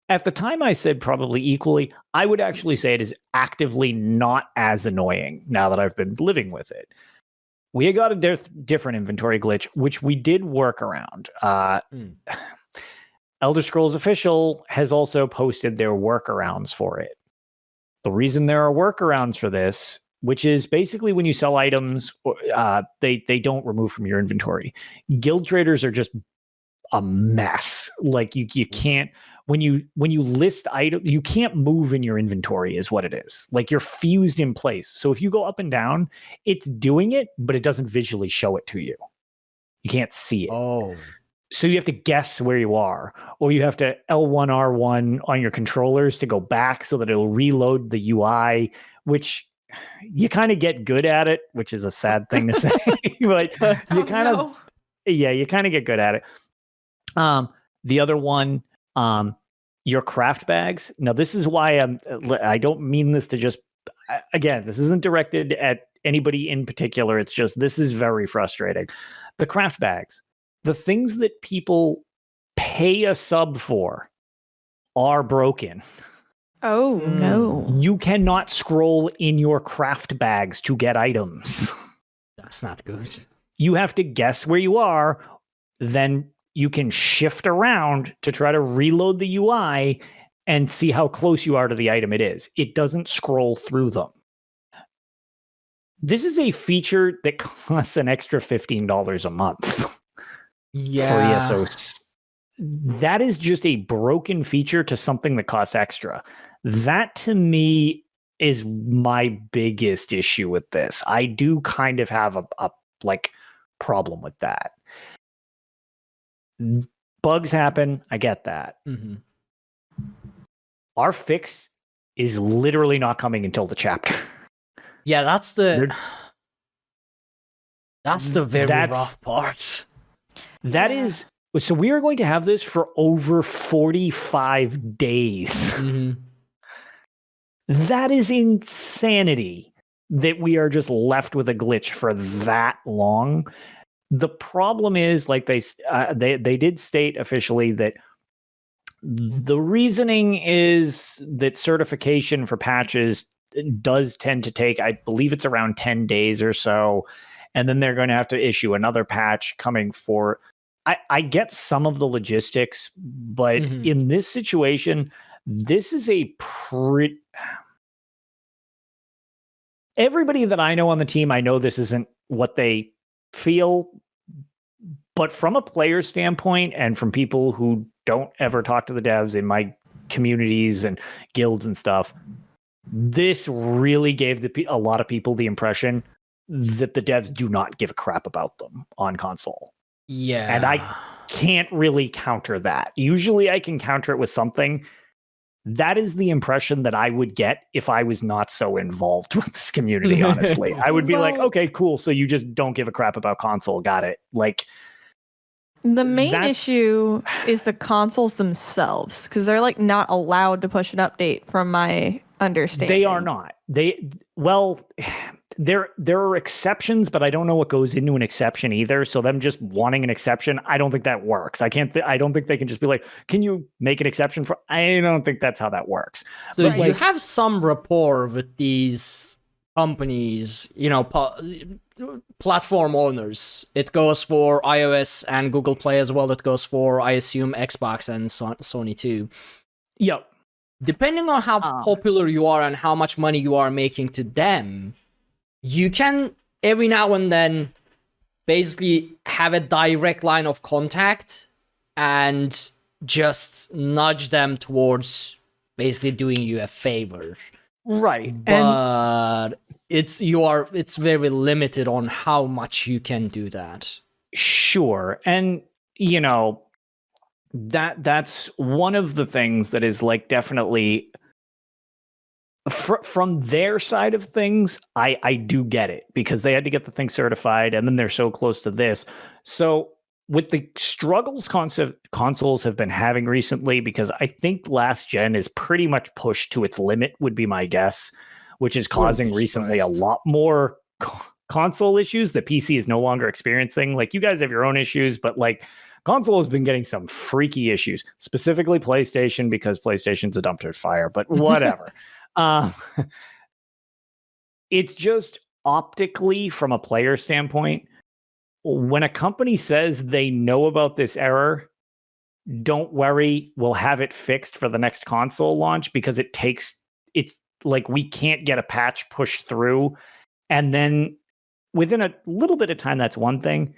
at the time I said probably equally, I would actually say it is actively not as annoying now that I've been living with it. We got a different inventory glitch, which we did work around. Elder Scrolls Official has also posted their workarounds for it. The reason there are workarounds for this, which is basically when you sell items, they don't remove from your inventory. Guild traders are just a mess. You can't, when you list items, you can't move in your inventory is what it is. You're fused in place. So if you go up and down, it's doing it, but it doesn't visually show it to you. You can't see it. Oh. So you have to guess where you are, or you have to L1, R1 on your controllers to go back so that it'll reload the UI, which you kind of get good at it, which is a sad thing to say, but you kind of get good at it. The other one, your craft bags. Now, this is why I don't mean this to just, again, this isn't directed at anybody in particular. It's just, this is very frustrating. The craft bags, the things that people pay a sub for are broken. Oh, no. You cannot scroll in your craft bags to get items. That's not good. You have to guess where you are, then you can shift around to try to reload the UI and see how close you are to the item it is. It doesn't scroll through them. This is a feature that costs an extra $15 a month for ESO. That is just a broken feature to something that costs extra. That, to me, is my biggest issue with this. I do kind of have a problem with that. Bugs happen. I get that. Mm-hmm. Our fix is literally not coming until the chapter. Yeah, that's the very rough part. That is. So we are going to have this for over 45 days. Mm-hmm. That is insanity that we are just left with a glitch for that long. The problem is, like they did state officially that the reasoning is that certification for patches does tend to take, I believe it's around 10 days or so. And then they're going to have to issue another patch coming for... I get some of the logistics, but in this situation, this is a pretty... Everybody that I know on the team, I know this isn't what they feel, but from a player standpoint and from people who don't ever talk to the devs in my communities and guilds and stuff, this really gave a lot of people the impression that the devs do not give a crap about them on console. Yeah. And I can't really counter that. Usually I can counter it with something. That is the impression that I would get if I was not so involved with this community, honestly. I would be like, okay, cool. So you just don't give a crap about console. Got it. Like, the main issue is the consoles themselves, because they're like not allowed to push an update from my understanding. They are not. There are exceptions, but I don't know what goes into an exception either. So them just wanting an exception, I don't think that works. I don't think they can just be like, can you make an exception for... I don't think that's how that works. So you have some rapport with these companies, platform owners. It goes for iOS and Google Play as well. It goes for, I assume, Xbox and Sony too. Yep. Depending on how popular you are and how much money you are making to them, you can every now and then basically have a direct line of contact and just nudge them towards basically doing you a favor. Right. But it's very limited on how much you can do that. Sure. And that's one of the things that is like definitely from their side of things, I do get it, because they had to get the thing certified and then they're so close to this. So with the struggles consoles have been having recently, because I think last gen is pretty much pushed to its limit, would be my guess, which is causing recently a lot more console issues that PC is no longer experiencing. Like, you guys have your own issues, but like console has been getting some freaky issues, specifically PlayStation, because PlayStation's a dumpster fire, but whatever. It's just optically, from a player standpoint, when a company says they know about this error, don't worry, we'll have it fixed for the next console launch, because it's like we can't get a patch pushed through. And then within a little bit of time, that's one thing.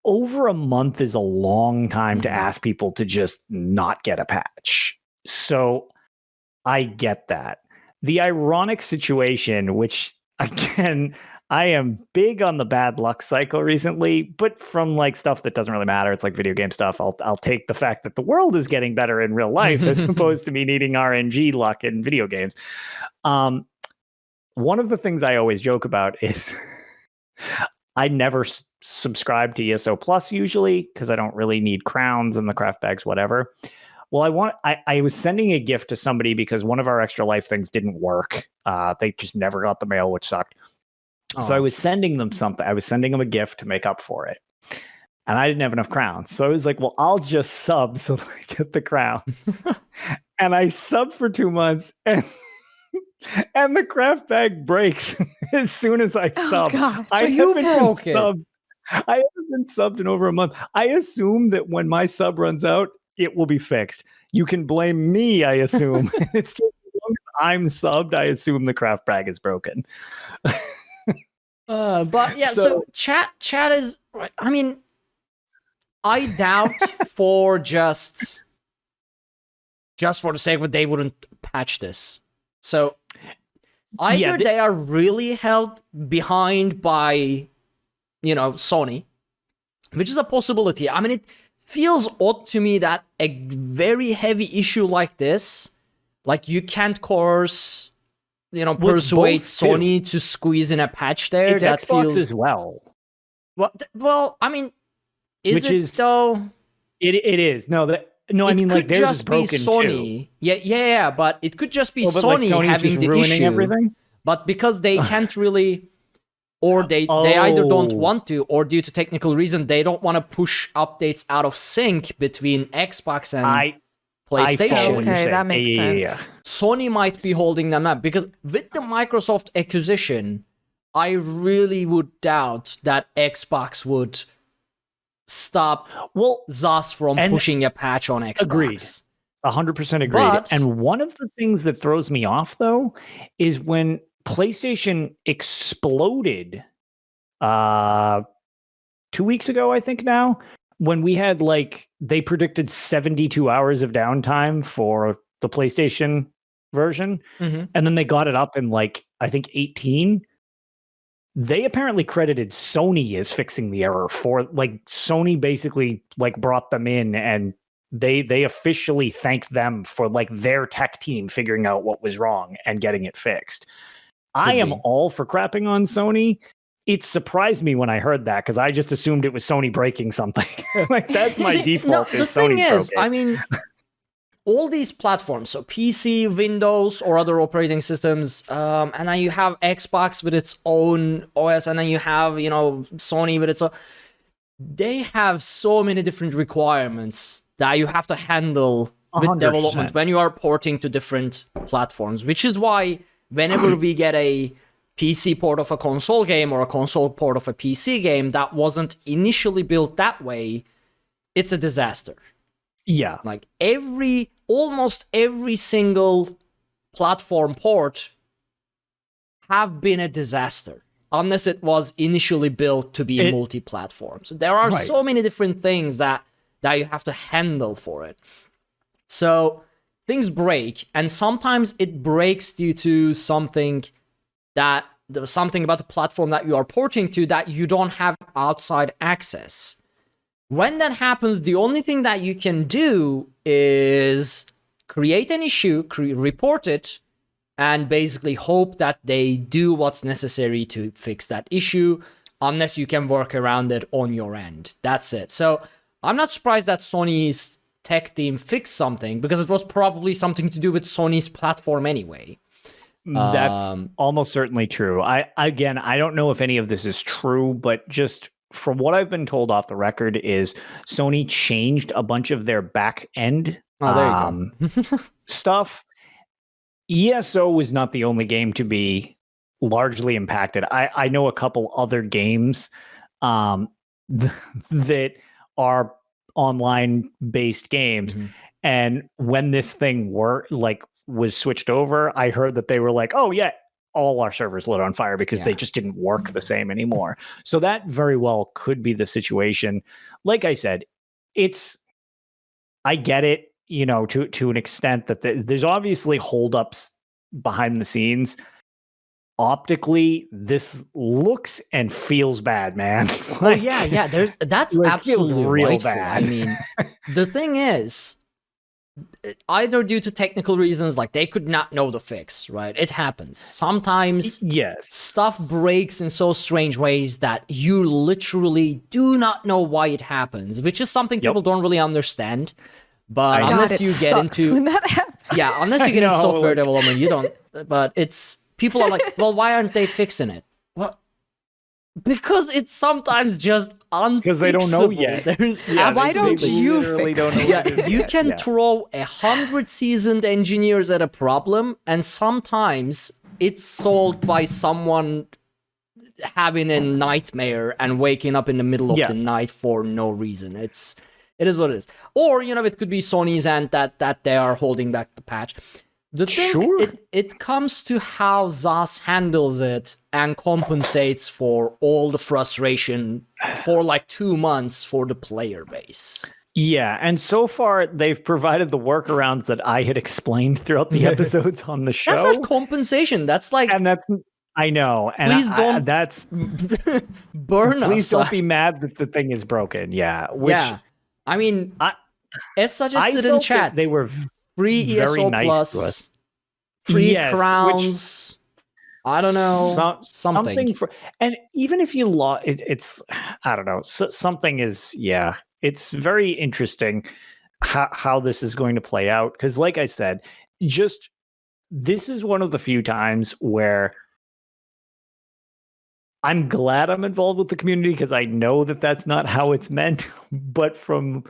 Over a month is a long time to ask people to just not get a patch. So I get that. The ironic situation, which again, I am big on the bad luck cycle recently, but from like stuff that doesn't really matter. It's like video game stuff. I'll take the fact that the world is getting better in real life as opposed to me needing RNG luck in video games. One of the things I always joke about is I never subscribe to ESO Plus usually because I don't really need crowns and the craft bags, whatever. Well, I was sending a gift to somebody because one of our Extra Life things didn't work. They just never got the mail, which sucked. So I was sending them something. I was sending them a gift to make up for it. And I didn't have enough crowns. So I was like, well, I'll just sub so that I get the crowns. And I sub for 2 months and the craft bag breaks as soon as I sub. God. So you broke it. I haven't been subbed in over a month. I assume that when my sub runs out, it will be fixed. You can blame me, I assume. It's just as long as I'm subbed, I assume the craft bag is broken. But yeah, so chat is, I mean, I doubt for just for the sake of it, they wouldn't patch this. So either they are really held behind by, Sony, which is a possibility. I mean, it feels odd to me that a very heavy issue like this, like you can't persuade Sony to squeeze in a patch there. It's that Xbox feels as well. Well, I mean, is though? It is. I mean, like, theirs is broken Sony. too. Yeah, but it could just be Sony having the issue. Everything? But because they can't really, or they either don't want to, or due to technical reason, they don't want to push updates out of sync between Xbox and PlayStation. Okay, that makes sense. Yeah. Sony might be holding them up because with the Microsoft acquisition, I really would doubt that Xbox would stop ZOS from pushing a patch on Xbox. Agreed. 100% agreed. And one of the things that throws me off, though, is when PlayStation exploded 2 weeks ago, I think now, when we had, like, they predicted 72 hours of downtime for the PlayStation version, and then they got it up in, like, I think 18. They apparently credited Sony as fixing the error for, like, Sony basically, like, brought them in, and they officially thanked them for, like, their tech team figuring out what was wrong and getting it fixed. I am all for crapping on Sony. It surprised me when I heard that because I just assumed it was Sony breaking something. Like, that's my default. The thing is, I mean, all these platforms, so PC, Windows, or other operating systems, and then you have Xbox with its own OS, and then you have, Sony with its own. They have so many different requirements that you have to handle with 100%. Development when you are porting to different platforms, which is why whenever we get a PC port of a console game or a console port of a PC game that wasn't initially built that way, it's a disaster. Yeah. Like almost every single platform port have been a disaster unless it was initially built to be multi-platform. So there are so many different things that you have to handle for it. So things break, and sometimes it breaks due to something about the platform that you are porting to that you don't have outside access. When that happens, the only thing that you can do is create an issue, report it, and basically hope that they do what's necessary to fix that issue, unless you can work around it on your end. That's it. So I'm not surprised that Sony's tech team fixed something, because it was probably something to do with Sony's platform anyway. That's almost certainly true. I don't know if any of this is true, but just from what I've been told off the record is Sony changed a bunch of their back end stuff. ESO was not the only game to be largely impacted. I know a couple other games that are online based games, and when this thing was switched over, I heard that they were like, oh yeah, all our servers lit on fire because they just didn't work the same anymore. So that very well could be the situation. Like I said, I get it, to an extent that there's obviously holdups behind the scenes. optically, this looks and feels bad, man. Like, yeah. That's like, absolutely real rightful. Bad. I mean, the thing is, either due to technical reasons, like they could not know the fix, right? It happens. Sometimes stuff breaks in so strange ways that you literally do not know why it happens, which is something people don't really understand. But unless you get into unless you get into software development, you don't. But it's people are like, well, why aren't they fixing it? Well, because it's sometimes just unfixable. Because they don't know yet. Why don't you fix it? You can throw 100 seasoned engineers at a problem, and sometimes it's solved by someone having a nightmare and waking up in the middle of the night for no reason. It is what it is. Or, it could be Sony's end that they are holding back the patch. The thing, it comes to how ZOS handles it and compensates for all the frustration for like 2 months for the player base. Yeah, and so far they've provided the workarounds that I had explained throughout the episodes on the show. That's not compensation. That's like... And that's... I know. And please don't... that's... burn us. Please don't be mad that the thing is broken. Yeah. I mean, as suggested in chat, they were... free ESO nice Plus, free crowns. I don't know, something for, and even if you it's I don't know. Something is it's very interesting how this is going to play out, because, like I said, this is one of the few times where I'm glad I'm involved with the community, because I know that that's not how it's meant, but from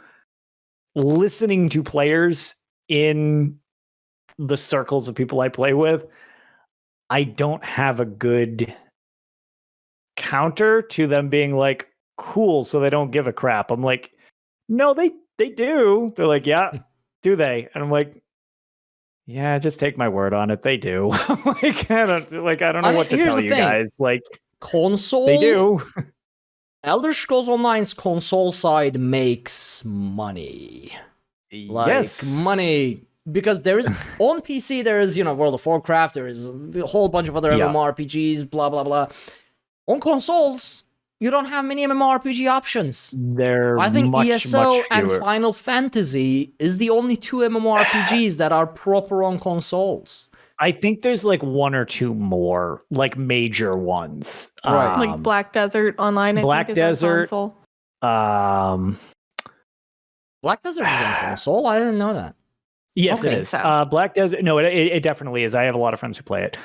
listening to players in the circles of people I play with, I don't have a good counter to them being like, cool, so they don't give a crap. I'm like, no, they do. They're like, yeah, do they? And I'm like, yeah, just take my word on it. They do. I don't know what to tell you guys. Like, console, they do. Elder Scrolls Online's console side makes money. Money, because there is on PC there is World of Warcraft, there is a whole bunch of other MMORPGs, blah blah blah. On consoles, you don't have many MMORPG options. I think ESO and Final Fantasy is the only 2 MMORPGs that are proper on consoles. I think there's like 1 or 2 more, like major ones, right? Like Black Desert Online. Black Desert. Black Desert is on console? I didn't know that. Yes, it is. So. Black Desert. No, it definitely is. I have a lot of friends who play it.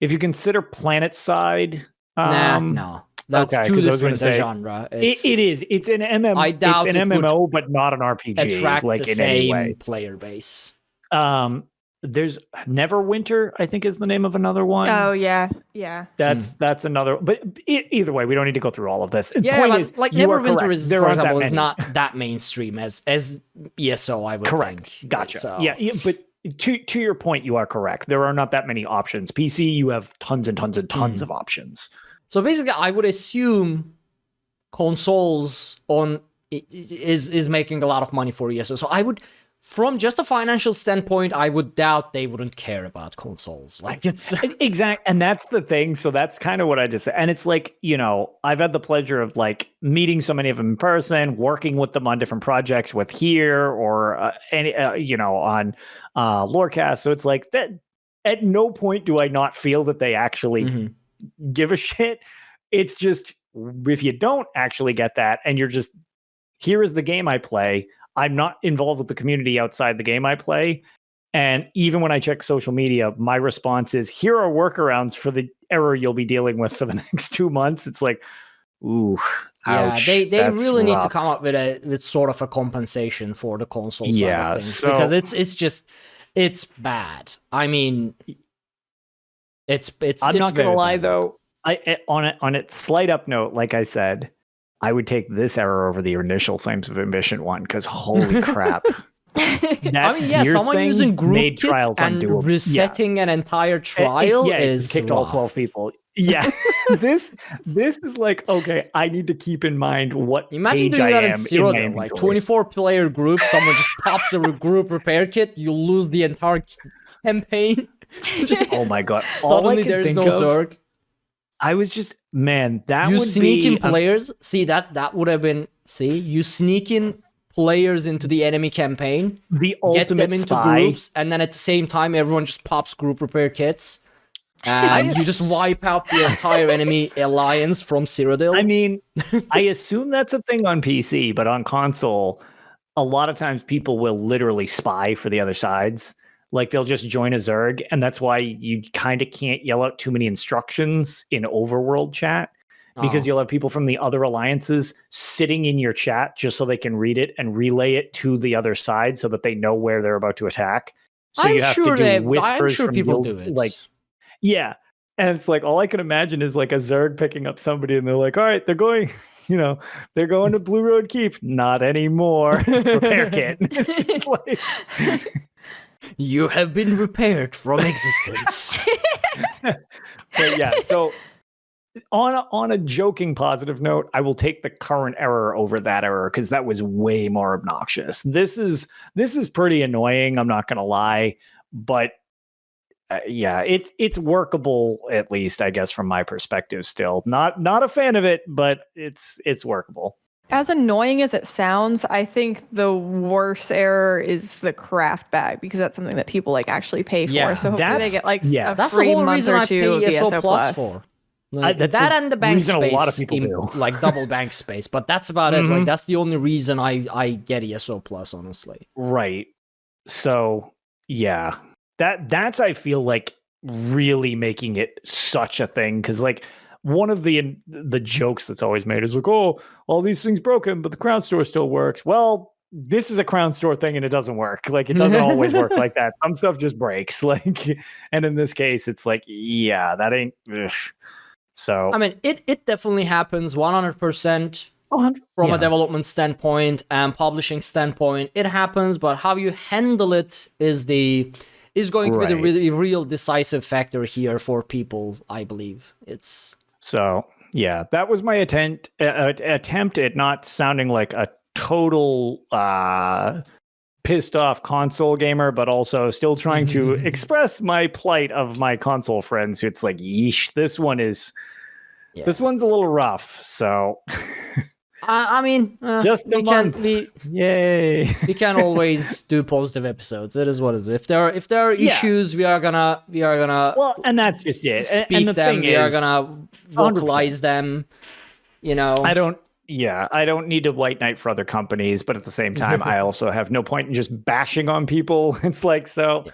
If you consider PlanetSide, no, that's too different a genre. It is. It's an MMO. I doubt it's an MMO, but not an RPG. Attract like the in same any way. Player base. There's Neverwinter, I think, is the name of another one. Oh yeah. That's another. But either way, we don't need to go through all of this. Point is, like Neverwinter is, for example, is not that mainstream as ESO. I would think. Gotcha. So. Yeah, but to your point, you are correct. There are not that many options. PC, you have tons and tons and tons of options. So basically, I would assume consoles is making a lot of money for ESO. So I would. From just a financial standpoint, I would doubt they wouldn't care about consoles. Like it's exact, and that's the thing. So that's kind of what I just said. And it's like, I've had the pleasure of like meeting so many of them in person, working with them on different projects with here or on Lorecast. So it's like that. At no point do I not feel that they actually give a shit. It's just if you don't actually get that, and you're just here is the game I play. I'm not involved with the community outside the game I play. And even when I check social media, my response is, here are workarounds for the error you'll be dealing with for the next 2 months. It's like, ooh, ouch. Yeah, they really need to come up with sort of a compensation for the console side of things. Because it's bad. I mean, I'm not going to lie, though. On a slight up note, like I said, I would take this error over the initial Flames of Ambition one, because holy crap. Someone using group trials and resetting an entire trial is kicked all 12 people. Yeah. This is like, okay, I need to keep in mind what Imagine doing that in Zero, like 24-player group, someone just pops a group repair kit, you lose the entire campaign. Oh my god! Suddenly there's no Zerg. I was just, man, that you would sneak be in players. See that would have been. See, you sneak in players into the enemy campaign, the get them ultimate into spy. groups, and then at the same time, everyone just pops group repair kits, and you just wipe out the entire enemy alliance from Cyrodiil. I mean, I assume that's a thing on PC, but on console, a lot of times people will literally spy for the other sides. Like they'll just join a Zerg, and that's why you kind of can't yell out too many instructions in overworld chat, because you'll have people from the other alliances sitting in your chat just so they can read it and relay it to the other side so that they know where they're about to attack. So you have to do whispers. I'm sure from people do it. Like, yeah. And it's like, all I can imagine is like a Zerg picking up somebody and they're like, all right, they're going, they're going to Blue Road Keep. Not anymore. Repair kit. It's like, you have been repaired from existence. But yeah, so on a joking positive note, I will take the current error over that error because that was way more obnoxious. This is pretty annoying, I'm not gonna lie, but yeah, it's workable, at least I guess from my perspective. Still not a fan of it, but it's workable. As annoying as it sounds, I think the worst error is the craft bag, because that's something that people like actually pay for. Yeah, so hopefully they get like a that's free the whole month reason or I two of pay ESO ESO Plus Plus. for. Like, that and the bank reason space, a lot of people do. like double bank space, but that's about it. Like that's the only reason I get ESO Plus, honestly. Right. So yeah, that's I feel like really making it such a thing, because like one of the jokes that's always made is like, oh, all these things broken, but the Crownstore still works. Well, this is a Crownstore thing and it doesn't work. Like it doesn't always work like that. Some stuff just breaks. Like, and in this case, it's like, yeah, that ain't. Ugh. So I mean, it definitely happens 100%. From a yeah. development standpoint and publishing standpoint, it happens, but how you handle it is going to be the really real decisive factor here for people, I believe. It's so yeah, that was my attempt at not sounding like a total pissed off console gamer, but also still trying to express my plight of my console friends. It's like, yeesh, this one's a little rough. So I mean, just yay. We can always do positive episodes. It is what it is. If there are issues, we are gonna well, and that's just it. Speak and the them. We are is, gonna vocalize 100%. Them. I don't need to white knight for other companies, but at the same time, I also have no point in just bashing on people. It's like, so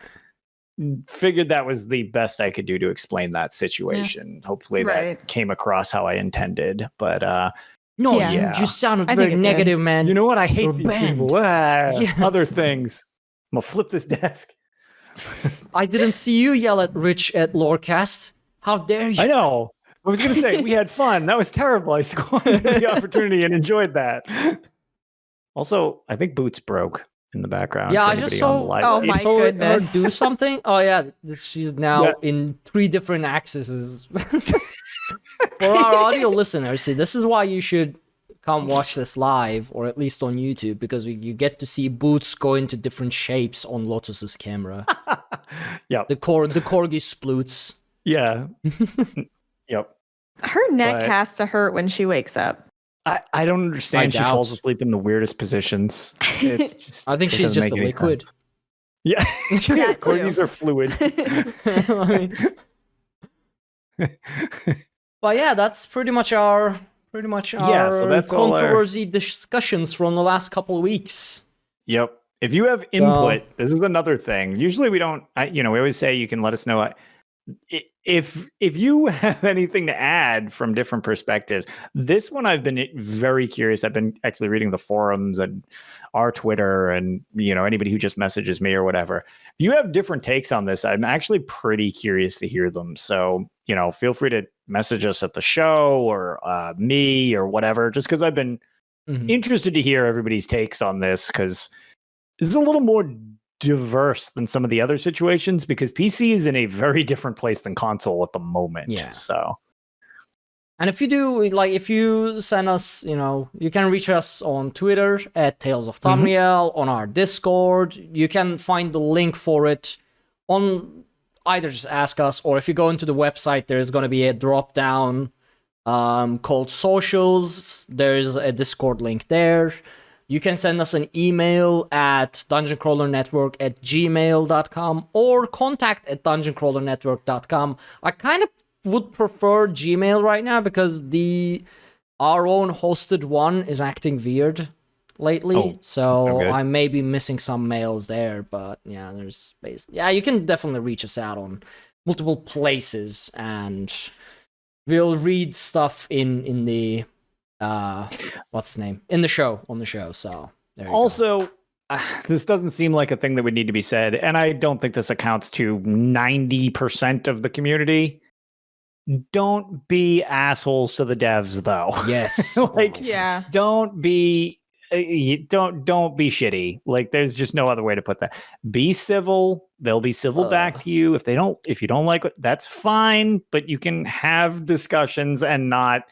figured that was the best I could do to explain that situation. Hopefully that came across how I intended, but no, you sounded very negative, man. You know what? I hate these people. Other things. I'm gonna flip this desk. I didn't see you yell at Rich at Lorecast. How dare you? I know. I was gonna say we had fun. That was terrible. I squandered the opportunity and enjoyed that. Also, I think Boots broke in the background. Yeah, I just saw. Oh my goodness! Her do something. Oh yeah, she's now in 3 different axes. For our audio listeners, see, this is why you should come watch this live, or at least on YouTube, because you get to see Boots go into different shapes on Lotus's camera. Yeah, the corgi sploots. Yeah. Yep. Her neck has to hurt when she wakes up. I don't understand. She falls asleep in the weirdest positions. It's just, I think she's just a liquid. Sense. Yeah, corgis are fluid. But yeah, that's pretty much our so that's controversy discussions from the last couple of weeks. Yep. If you have input, this is another thing. Usually we don't. We always say you can let us know. If you have anything to add from different perspectives, this one I've been very curious. I've been actually reading the forums and our Twitter and anybody who just messages me or whatever. If you have different takes on this, I'm actually pretty curious to hear them. So feel free to message us at the show or me or whatever, just because I've been interested to hear everybody's takes on this, because this is a little more diverse than some of the other situations, because PC is in a very different place than console at the moment. Yeah. So, and if you send us, you can reach us on Twitter at Tales of Tamriel, on our Discord. You can find the link for it on either just ask us, or if you go into the website, there's going to be a drop down called socials. There's a Discord link there. You can send us an email at dungeoncrawlernetwork@gmail.com or contact@dungeoncrawlernetwork.com. I kind of would prefer Gmail right now because our own hosted one is acting weird lately, so I may be missing some mails there, but yeah, there's space. Yeah, you can definitely reach us out on multiple places, and we'll read stuff in the what's his name on the show. So there you also go. This doesn't seem like a thing that would need to be said, and I don't think this accounts to 90% of the community. Don't be assholes to the devs, though. Yes. Don't be shitty. Like, there's just no other way to put that. Be civil. They'll be civil back to you. If you don't like it, that's fine, but you can have discussions and not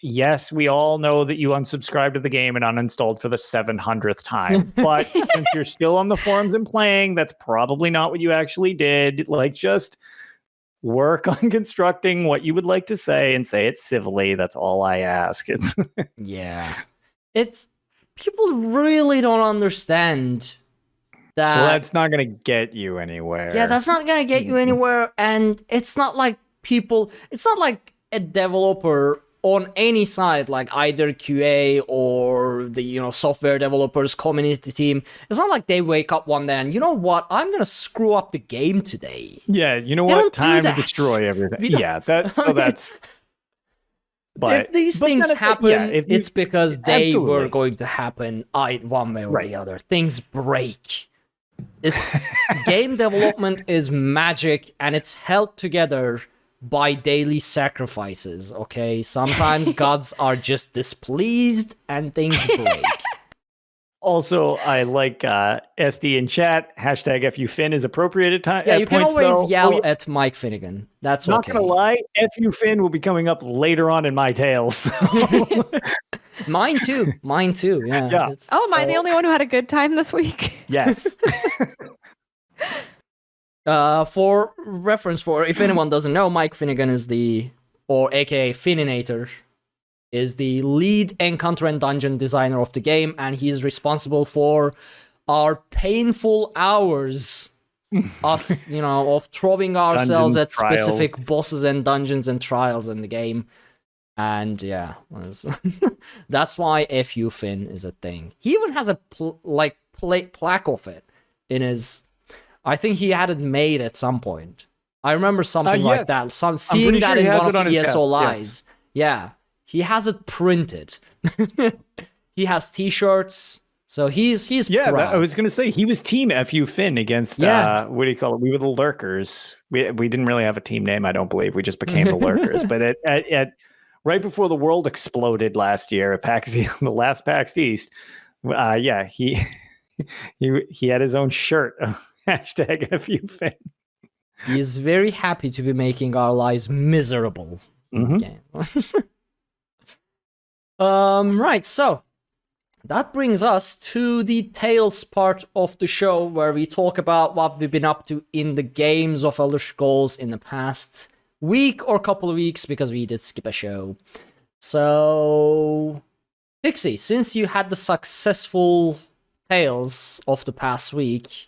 yes, we all know that you unsubscribed to the game and uninstalled for the 700th time. But since you're still on the forums and playing, that's probably not what you actually did. Like, just work on constructing what you would like to say and say it civilly. That's all I ask. Yeah. It's people really don't understand that. Well, that's not going to get you anywhere. Yeah, that's not going to get you anywhere. And it's not like a developer on any side, like either QA or the software developers community team. It's not like they wake up one day and, you know what, I'm gonna screw up the game today. Yeah, you know what, time to destroy everything. Yeah, that's but if these things happen, it's because they were going to happen one way or the other. Things break. Game development is magic, and it's held together by daily sacrifices, okay? Sometimes gods are just displeased and things break. Also, I like SD in chat. #FUFinn is appropriate at times. Yeah, you can always yell at Mike Finnegan. That's not gonna lie, FUFinn will be coming up later on in my tales. Mine too. Yeah. Am I the only one who had a good time this week? Yes. For reference, if anyone doesn't know, Mike Finnegan is aka Finninator, is the lead encounter and dungeon designer of the game, and he is responsible for our painful hours, of throwing ourselves at specific bosses and dungeons and trials in the game. And yeah, that's why FU Finn is a thing. He even has a plaque of it in his. I think he had it made at some point. I remember something like that. Seeing that in one of the ESO lives. Yeah, he has it printed. He has T-shirts, so he's proud. I was gonna say he was Team FU Finn against what do you call it? We were the Lurkers. We didn't really have a team name, I don't believe. We just became the Lurkers. But at right before the world exploded last year at PAX, the last PAX East, he had his own shirt. #FUFinn. He is very happy to be making our lives miserable. Mm-hmm. Right, so that brings us to the Tales part of the show, where we talk about what we've been up to in the games of Elder Scrolls in the past week or couple of weeks, because we did skip a show. So, Pixie, since you had the successful Tales of the past week,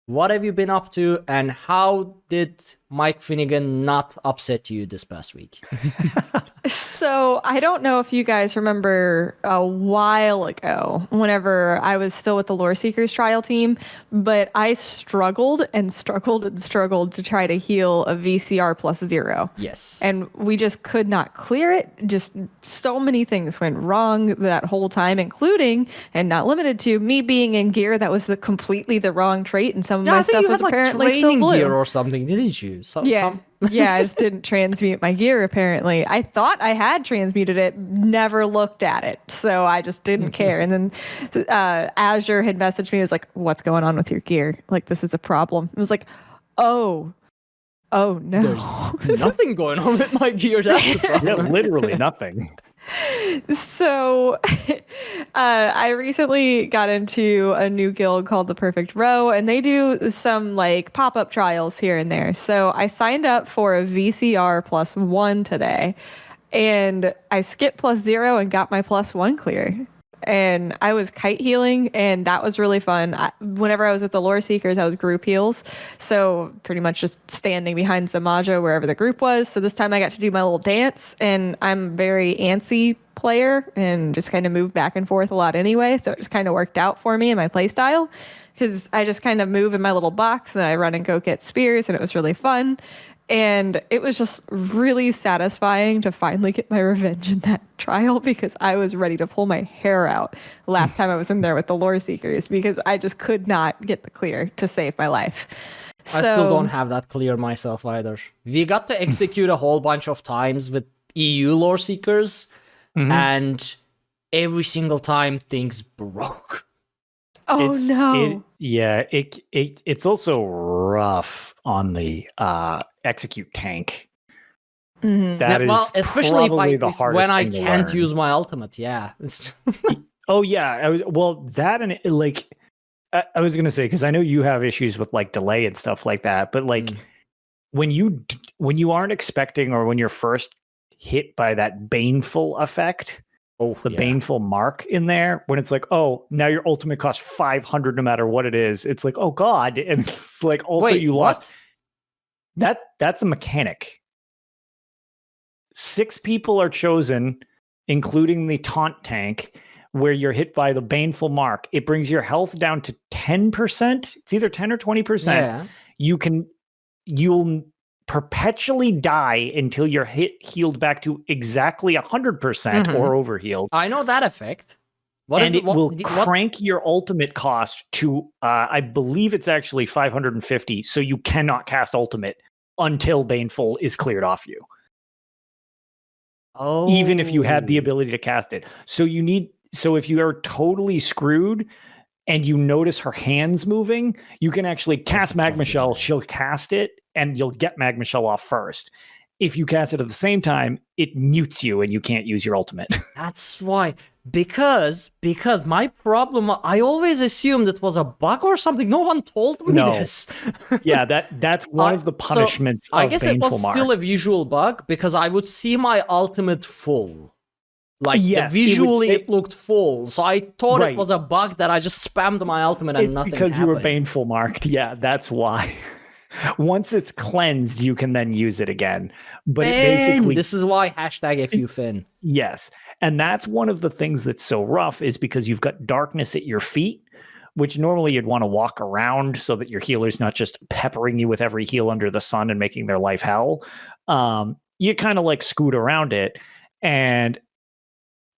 what have you been up to, and how did Mike Finnegan not upset you this past week? So I don't know if you guys remember a while ago, whenever I was still with the Lore Seekers trial team, but I struggled to try to heal a VCR +0. Yes. And we just could not clear it. Just so many things went wrong that whole time, including, and not limited to, me being in gear that was completely the wrong trait, and some of my stuff was apparently still blue. Gear or something, didn't you? Yeah, I just didn't transmute my gear, apparently. I thought I had transmuted it, never looked at it, so I just didn't care. And then Azure had messaged me, it was like, what's going on with your gear? Like, this is a problem. It was like, oh no. There's nothing going on with my gear, that's the problem. Yeah, literally nothing. So I recently got into a new guild called the Perfect Row, and they do some like pop-up trials here and there. So I signed up for a VCR +1 today, and I skipped +0 and got my +1 clear. And I was kite healing, and that was really fun. Whenever I was with the Lore Seekers, I was group heals. So pretty much just standing behind Zamaja wherever the group was. So this time I got to do my little dance, and I'm a very antsy player and just kind of move back and forth a lot anyway. So it just kind of worked out for me in my play style because I just kind of move in my little box and I run and go get spears, and it was really fun. And it was just really satisfying to finally get my revenge in that trial because I was ready to pull my hair out last time I was in there with the Lore Seekers because I just could not get the clear to save my life. I still don't have that clear myself either. We got to execute a whole bunch of times with EU Lore Seekers, and every single time things broke. Oh no! It's also rough on the execute tank. That is especially probably the hardest when I thing to can't learn. use my ultimate. Yeah. Oh yeah. That and like I was gonna say because I know you have issues with like delay and stuff like that, but like when you aren't expecting or when you're first hit by that baneful effect. Baneful mark in there when it's like, oh, now your ultimate costs 500 no matter what it is. It's like, oh god, and it's like also Wait, you lost. What? That's a mechanic. 6 people are chosen, including the taunt tank, where you're hit by the baneful mark. It brings your health down to 10%. It's either 10 or 20%. Yeah. You'll perpetually die until you're healed back to exactly 100% or overhealed. I know that effect. It will crank your ultimate cost to, I believe it's actually 550, so you cannot cast ultimate until Baneful is cleared off you. Oh. Even if you had the ability to cast it. So if you are totally screwed and you notice her hands moving, you can actually cast Magma Shell, she'll cast it, and you'll get Magma Shell off first. If you cast it at the same time, it mutes you and you can't use your ultimate. That's why. Because my problem, I always assumed it was a bug or something. No one told me this. Yeah, that's one of the punishments of I guess it was Mark. still a visual bug because I would see my ultimate full. Like, visually it looked full. So I thought it was a bug that I just spammed my ultimate and nothing happened. Because you were Baneful marked. Yeah, that's why. Once it's cleansed, you can then use it again. But this is why #FUFin. Yes. And that's one of the things that's so rough is because you've got darkness at your feet, which normally you'd want to walk around so that your healer's not just peppering you with every heal under the sun and making their life hell. You kind of like scoot around it. And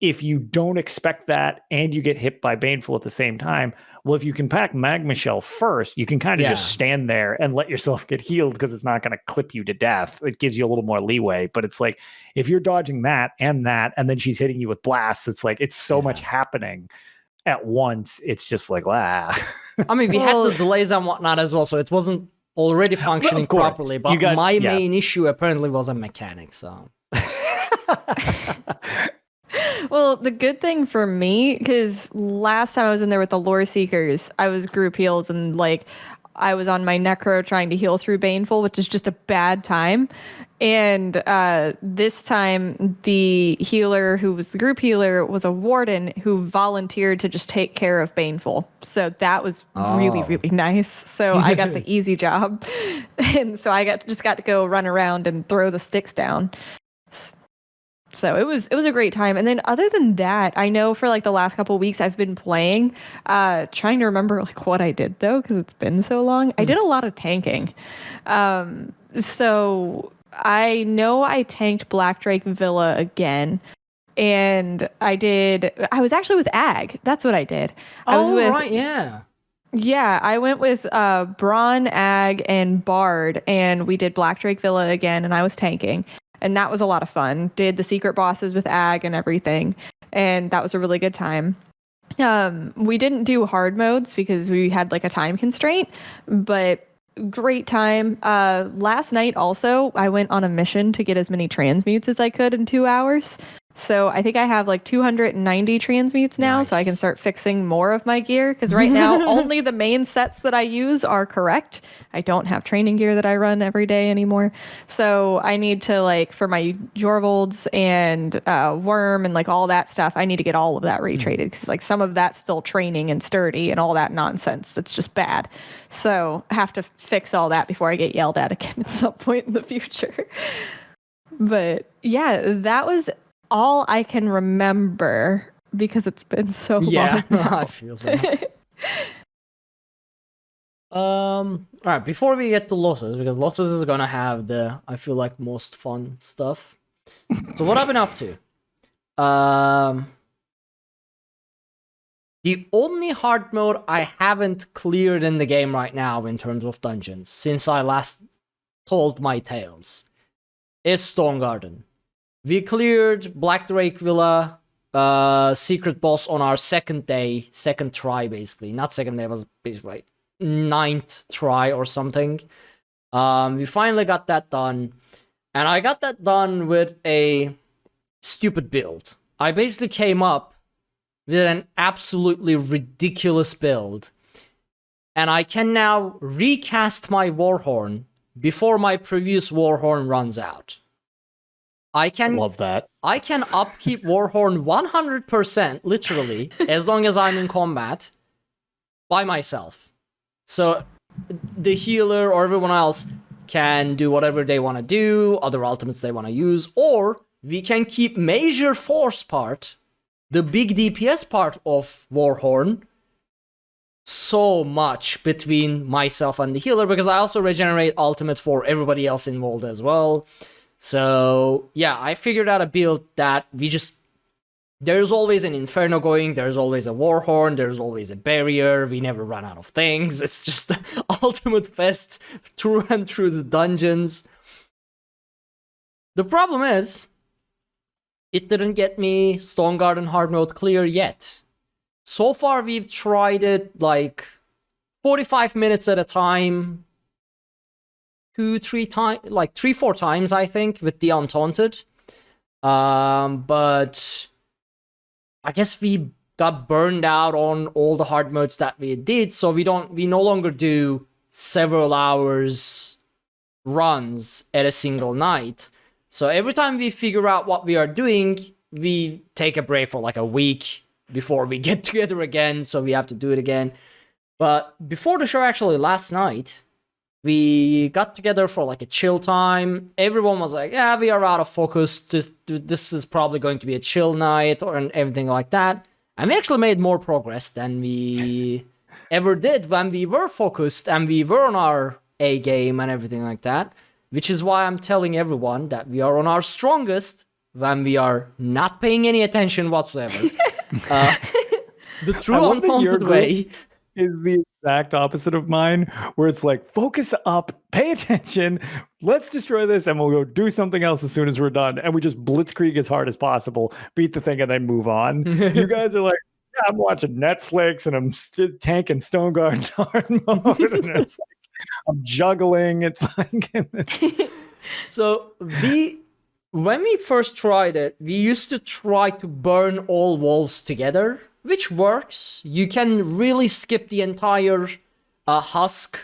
if you don't expect that and you get hit by Baneful at the same time, well, if you can pack Magma Shell first, you can kind of just stand there and let yourself get healed because it's not going to clip you to death. It gives you a little more leeway. But it's like, if you're dodging that, and then she's hitting you with blasts, it's like, it's so much happening at once. It's just like, I mean, we had the delays and whatnot as well, so it wasn't already functioning properly. But my main issue apparently was a mechanic, so... Well, the good thing for me, because last time I was in there with the Lore Seekers, I was group heals and like I was on my Necro trying to heal through Baneful, which is just a bad time. And this time, the healer who was the group healer was a warden who volunteered to just take care of Baneful. So that was really, really nice. So I got the easy job. And so I just got to go run around and throw the sticks down. So it was a great time. And then other than that, I know for like the last couple of weeks I've been playing, trying to remember like what I did though, because it's been so long. I did a lot of tanking. So I know I tanked Black Drake Villa again. And I was actually with Ag. That's what I did. Right, yeah. Yeah, I went with Braun, Ag, and Bard, and we did Black Drake Villa again, and I was tanking. And that was a lot of fun. Did the secret bosses with Ag and everything. And that was a really good time. We didn't do hard modes because we had like a time constraint, but great time. Last night also, I went on a mission to get as many transmutes as I could in 2 hours. So I think I have like 290 transmutes now, Nice. so I can start fixing more of my gear. Because right now, only the main sets that I use are correct. I don't have training gear that I run every day anymore. So I need to, like, for my Jorvolds and Worm and like all that stuff, I need to get all of that retraded. Because like some of that's still training and sturdy and all that nonsense that's just bad. So I have to fix all that before I get yelled at again at some point in the future. But yeah, that was all I can remember because it's been so long now. I feel that. All right, before we get to Lotus, because Lotus is gonna have the, I feel like, most fun stuff. So what I've been up to? The only hard mode I haven't cleared in the game right now in terms of dungeons since I last told my tales is Stone Garden. We cleared Black Drake Villa secret boss on our second try basically. Not second day, it was basically like 9th try or something. We finally got that done. And I got that done with a stupid build. I basically came up with an absolutely ridiculous build. And I can now recast my Warhorn before my previous Warhorn runs out. I love that. I can upkeep Warhorn 100%, literally, as long as I'm in combat, by myself. So the healer or everyone else can do whatever they want to do, other ultimates they want to use, or we can keep major force part, the big DPS part of Warhorn, so much between myself and the healer, because I also regenerate ultimate for everybody else involved as well. So yeah, I figured out a build that there's always an Inferno going, there's always a Warhorn, there's always a barrier, we never run out of things. It's just the ultimate fest through and through the dungeons. The problem is, it didn't get me Stone Garden hard mode clear yet. So far we've tried it like 45 minutes at a time, 3-4 times, I think, with the Untaunted. But I guess we got burned out on all the hard modes that we did, so we no longer do several hours runs at a single night. So every time we figure out what we are doing, we take a break for like a week before we get together again, so we have to do it again. But before the show, actually, last night, we got together for like a chill time. Everyone was like, yeah, we are out of focus. This is probably going to be a chill night and everything like that. And we actually made more progress than we ever did when we were focused and we were on our A game and everything like that. Which is why I'm telling everyone that we are on our strongest when we are not paying any attention whatsoever. The true Untaunted way is the exact opposite of mine, where it's like, focus up, pay attention, let's destroy this, and we'll go do something else as soon as we're done. And we just blitzkrieg as hard as possible, beat the thing, and then move on. You guys are like, yeah, I'm watching Netflix, and I'm tanking Stone Garden hard mode, and it's like, I'm juggling. It's like... So when we first tried it, we used to try to burn all wolves together, which works. You can really skip the entire husk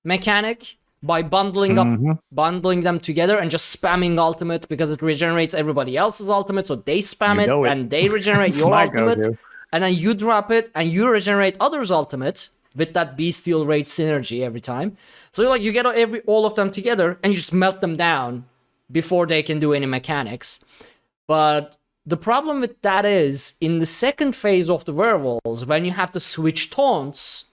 mechanic by bundling them together and just spamming ultimate, because it regenerates everybody else's ultimate, so they spam it and they regenerate your ultimate, and then you drop it and you regenerate others' ultimate with that bestial rage synergy every time. So you get all of them together and you just melt them down before they can do any mechanics. But the problem with that is, in the second phase of the werewolves, when you have to switch taunts,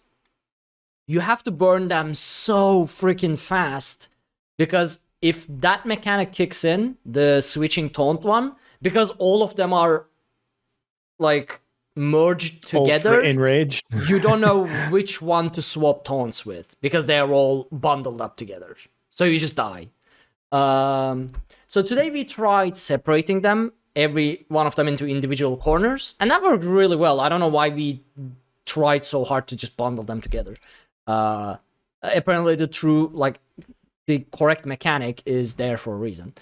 you have to burn them so freaking fast. Because if that mechanic kicks in, the switching taunt one, because all of them are like merged together, ultra enraged, you don't know which one to swap taunts with, because they're all bundled up together. So you just die. So today we tried separating them, every one of them, into individual corners, and that worked really well. I don't know why we tried so hard to just bundle them together. Apparently the correct mechanic is there for a reason.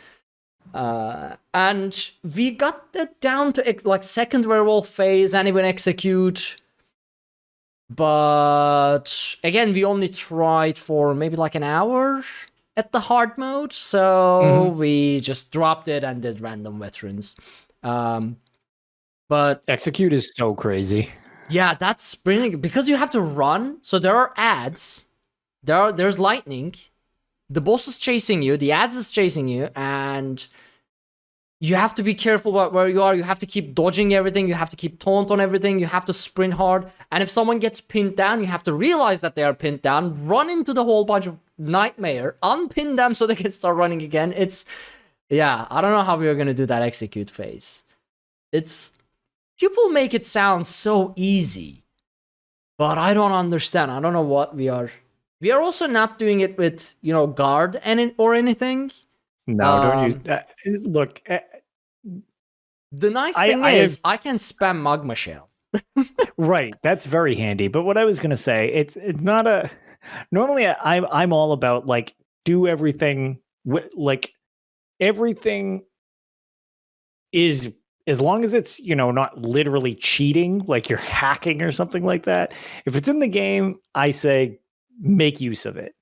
And we got it down to like second werewolf phase and even execute. But again, we only tried for maybe like an hour at the hard mode. So we just dropped it and did random veterans. But execute is so crazy. Yeah, that's brilliant because you have to run. So there are ads. There's lightning. The boss is chasing you. The ads is chasing you, and you have to be careful about where you are. You have to keep dodging everything. You have to keep taunt on everything. You have to sprint hard. And if someone gets pinned down, you have to realize that they are pinned down, run into the whole bunch of nightmare, unpin them so they can start running again. Yeah, I don't know how we are going to do that execute phase. People make it sound so easy, but I don't understand. I don't know what we are. We are also not doing it with, guard or anything. No, don't you? Look. The nice thing is I can spam Magma Shell. Right, that's very handy. But what I was gonna say, it's not a. Normally, I'm all about like do everything like everything is. As long as it's, not literally cheating, like you're hacking or something like that. If it's in the game, I say make use of it.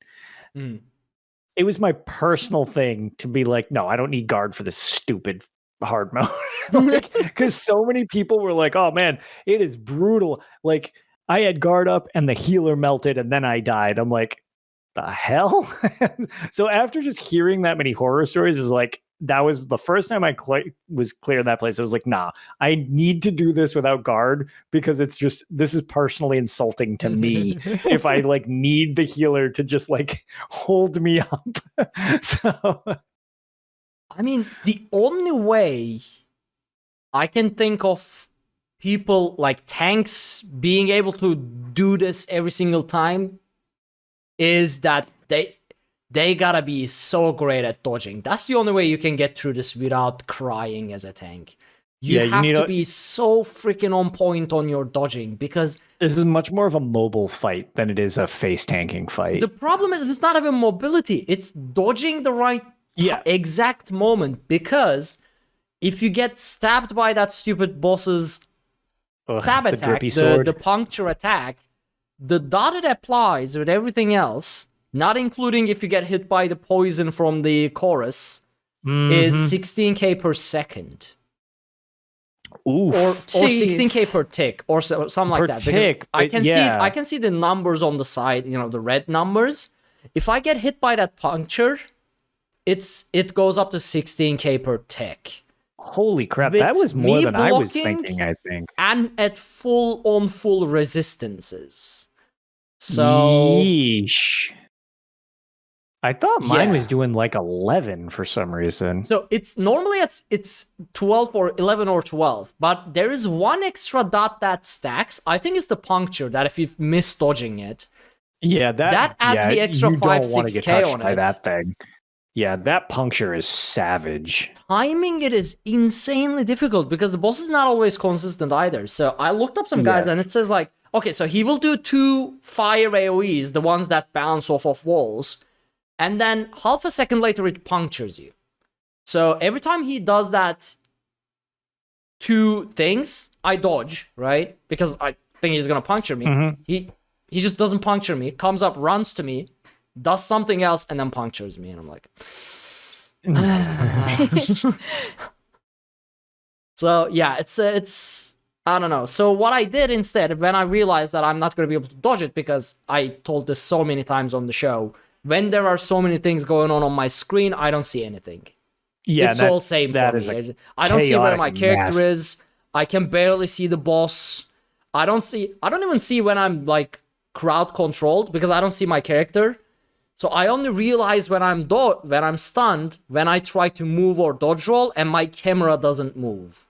It was my personal thing to be like, no, I don't need guard for this stupid hard mode. Because so many people were like, oh man, it is brutal. Like I had guard up and the healer melted and then I died. I'm like, the hell? So after just hearing that many horror stories, is like, that was the first time I was clear in that place. I was like, nah, I need to do this without guard because this is personally insulting to me if I like need the healer to just like hold me up. So, I mean, the only way I can think of people like tanks being able to do this every single time is that they gotta be so great at dodging. That's the only way you can get through this without crying as a tank. You have to be so freaking on point on your dodging because this is much more of a mobile fight than it is a face tanking fight. The problem is it's not even mobility. It's dodging the right exact moment, because if you get stabbed by that stupid boss's stab attack, the puncture attack, the dot it applies with everything else, not including if you get hit by the poison from the chorus, is 16k per second. Oof. Or 16k per tick, or something like that. Tick, I can see the numbers on the side, the red numbers. If I get hit by that puncture, it goes up to 16k per tick. Holy crap, that was more than I was thinking, I think. And at full resistances. So yeesh. I thought mine was doing like 11 for some reason. So it's normally it's 12 or 11 or 12, but there is one extra dot that stacks. I think it's the puncture that if you miss dodging it, that adds the extra 5-6k on it. That thing. Yeah, that puncture is savage. Timing it is insanely difficult because the boss is not always consistent either. So I looked up some guys and it says like, okay, so he will do 2 fire AoEs, the ones that bounce off of walls. And then half a second later, it punctures you. So every time he does that 2 things, I dodge, right? Because I think he's going to puncture me. He just doesn't puncture me, comes up, runs to me, does something else, and then punctures me. And I'm like... So, yeah, it's I don't know. So what I did instead, when I realized that I'm not going to be able to dodge it, because I told this so many times on the show... When there are so many things going on my screen, I don't see anything. Yeah, it's all same for me. I don't see where my character is. I can barely see the boss. I don't even see when I'm like crowd controlled because I don't see my character. So I only realize when I'm stunned when I try to move or dodge roll and my camera doesn't move.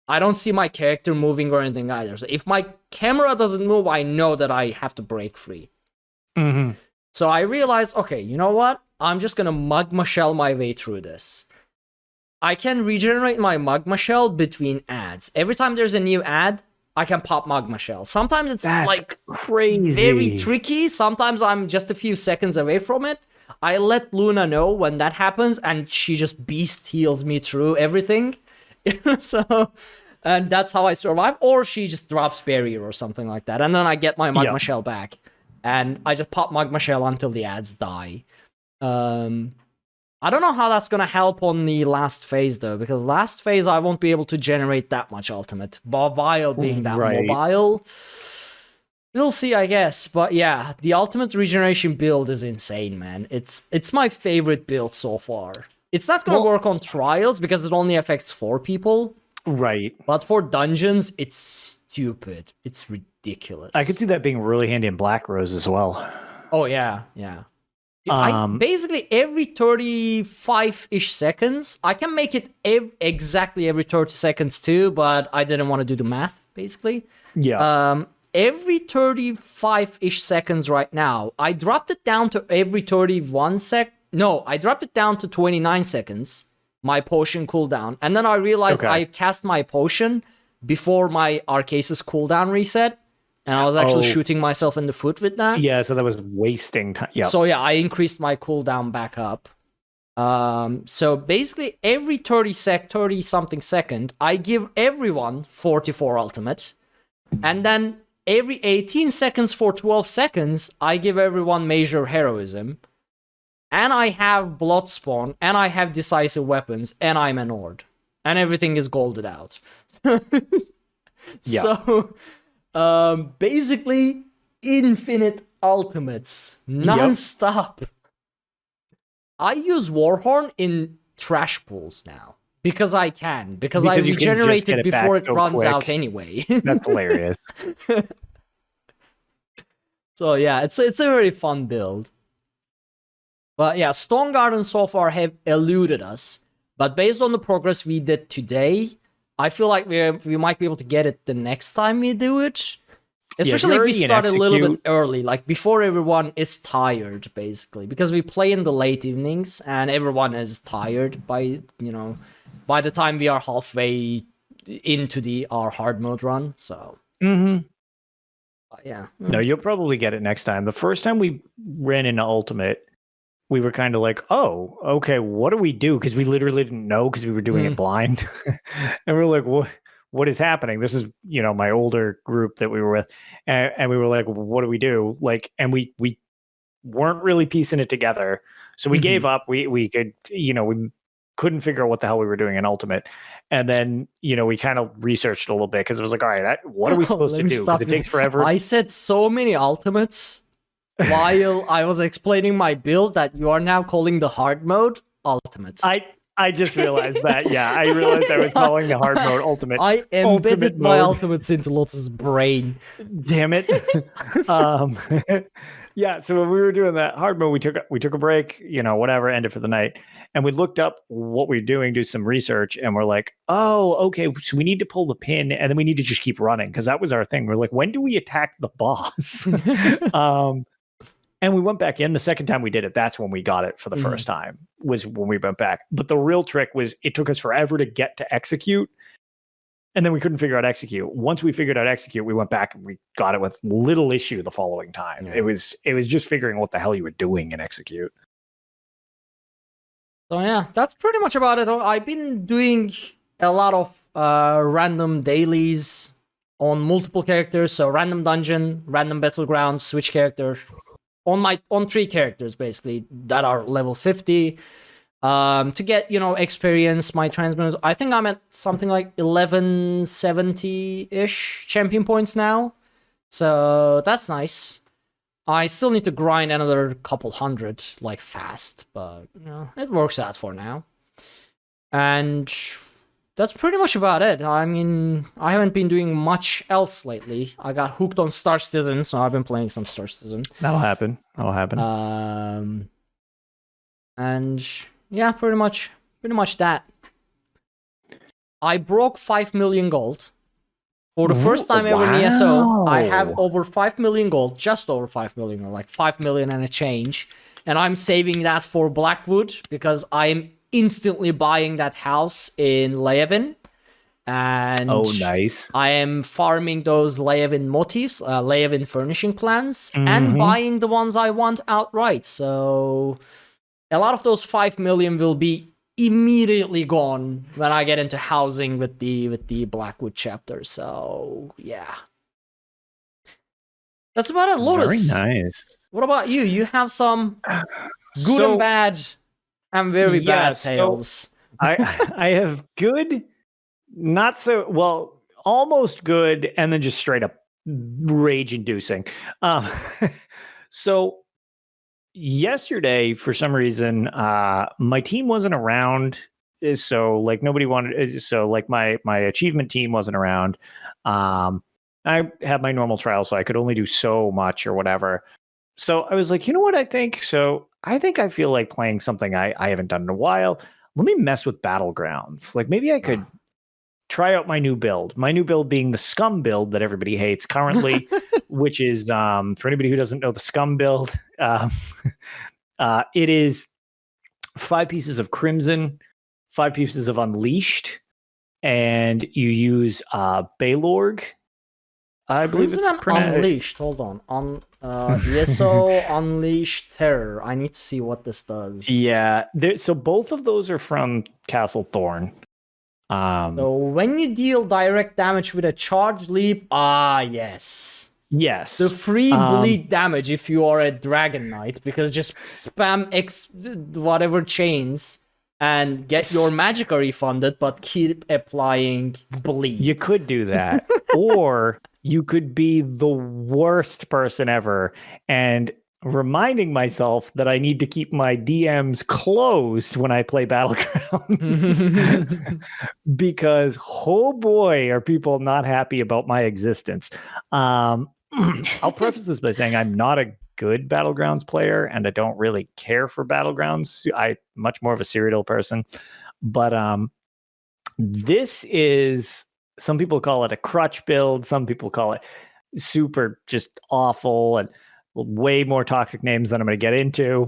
I don't see my character moving or anything either. So if my camera doesn't move, I know that I have to break free. So I realized, okay, you know what? I'm just going to magma shell my way through this. I can regenerate my magma shell between ads. Every time there's a new ad, I can pop magma shell. Sometimes it's like crazy, very tricky. Sometimes I'm just a few seconds away from it. I let Luna know when that happens, and she just beast heals me through everything. So, and that's how I survive. Or she just drops barrier or something like that, and then I get my magma shell back, and I just pop magma shell until the ads die. I don't know how that's gonna help on the last phase though, because last phase I won't be able to generate that much ultimate. While being that mobile, we'll see, I guess. But yeah, the ultimate regeneration build is insane, man. It's my favorite build so far. It's not gonna work on trials because it only affects 4 people. Right. But for dungeons, it's stupid. It's ridiculous. I could see that being really handy in Black Rose as well. Oh yeah. Basically every 35-ish seconds, I can make it exactly every 30 seconds too, but I didn't want to do the math, basically. Yeah. Every 35-ish seconds right now, I dropped it down to every 31 sec. No, I dropped it down to 29 seconds, my potion cooldown. And then I realized I cast my potion before my Arcasis cooldown reset. And I was actually shooting myself in the foot with that. Yeah, so that was wasting time. Yeah. So yeah, I increased my cooldown back up. So basically every 30 something second, I give everyone 44 ultimate. And then every 18 seconds for 12 seconds, I give everyone major heroism. And I have blood spawn, and I have decisive weapons, and I'm an Ord. And everything is golded out. Yeah. So basically infinite ultimates non-stop. I use Warhorn in trash pools now because I can, because I regenerate it before it runs out anyway. That's hilarious. So yeah, it's a very fun build. But yeah, Stone Garden so far have eluded us, but based on the progress we did today, I feel like we might be able to get it the next time we do it. Especially if we start a little bit early, like before everyone is tired, basically. Because we play in the late evenings and everyone is tired by the time we are halfway into our hard mode run. So yeah. No, you'll probably get it next time. The first time we ran into Ultimate, we were kind of like, oh, okay, what do we do? Because we literally didn't know because we were doing it blind. And we were like, what is happening? This is, my older group that we were with. And we were like, what do we do? Like, and we weren't really piecing it together. So we gave up. We could, we couldn't figure out what the hell we were doing in Ultimate. And then, we kind of researched a little bit because it was like, all right, what are we supposed to do? Because it takes forever. I said so many Ultimates while I was explaining my build that you are now calling the hard mode Ultimate. I just realized that. Yeah, I realized I was calling the hard mode Ultimate. I embedded my Ultimates into Lotus's brain. Damn it. Yeah, so when we were doing that hard mode, we took a break, whatever, ended for the night. And we looked up what we were doing, do some research, and we're like, oh, okay, so we need to pull the pin, and then we need to just keep running, because that was our thing. We're like, when do we attack the boss? And we went back in. The second time we did it, that's when we got it for the first time, was when we went back. But the real trick was it took us forever to get to execute, and then we couldn't figure out execute. Once we figured out execute, we went back and we got it with little issue the following time. Yeah. It was just figuring what the hell you were doing in execute. So yeah, that's pretty much about it. I've been doing a lot of random dailies on multiple characters. So random dungeon, random battleground, switch character. On 3 characters basically that are level 50 to get experience my transmitters. I think I'm at something like 1170-ish champion points now, so that's nice. I still need to grind another couple hundred like fast, but it works out for now. And that's pretty much about it. I mean, I haven't been doing much else lately. I got hooked on Star Citizen, so I've been playing some Star Citizen. That'll happen. And yeah, pretty much that. I broke 5 million gold. For the first time ever in ESO, I have over 5 million gold, just over 5 million, like 5 million and a change. And I'm saving that for Blackwood because I'm instantly buying that house in Leuven, And nice. I am farming those Leyaviin motifs, Leyaviin furnishing plans, and buying the ones I want outright. So a lot of those 5 million will be immediately gone when I get into housing with the Blackwood chapter. So yeah. That's about it, Lotus. Very nice. What about you? You have some good and bad and very bad tales. I have good, not so well, almost good, and then just straight up rage-inducing. So yesterday, for some reason, my team wasn't around. So like nobody wanted. So like my achievement team wasn't around. I had my normal trial, so I could only do so much or whatever. So I was like, you know what I think? So I think I feel like playing something I haven't done in a while. Let me mess with Battlegrounds. Like maybe I could try out my new build. My new build being the Scum build that everybody hates currently, which is, for anybody who doesn't know the Scum build, it is 5 pieces of Crimson, 5 pieces of Unleashed, and you use Baylorg. I believe Crimson it's Unleashed. Hold on. ESO Unleashed Terror. I need to see what this does. Yeah. So both of those are from Castle Thorn. So when you deal direct damage with a charged leap, yes. Yes. The free bleed damage if you are a Dragon Knight, because just spam X whatever chains and get your magicka refunded, but keep applying bleed. You could do that. Or you could be the worst person ever and reminding myself that I need to keep my DMs closed when I play Battlegrounds because, oh boy, are people not happy about my existence. I'll preface this by saying I'm not a good Battlegrounds player and I don't really care for Battlegrounds. I'm much more of a Cyrodiil person. But this is, some people call it a crutch build. Some people call it super just awful and way more toxic names than I'm going to get into.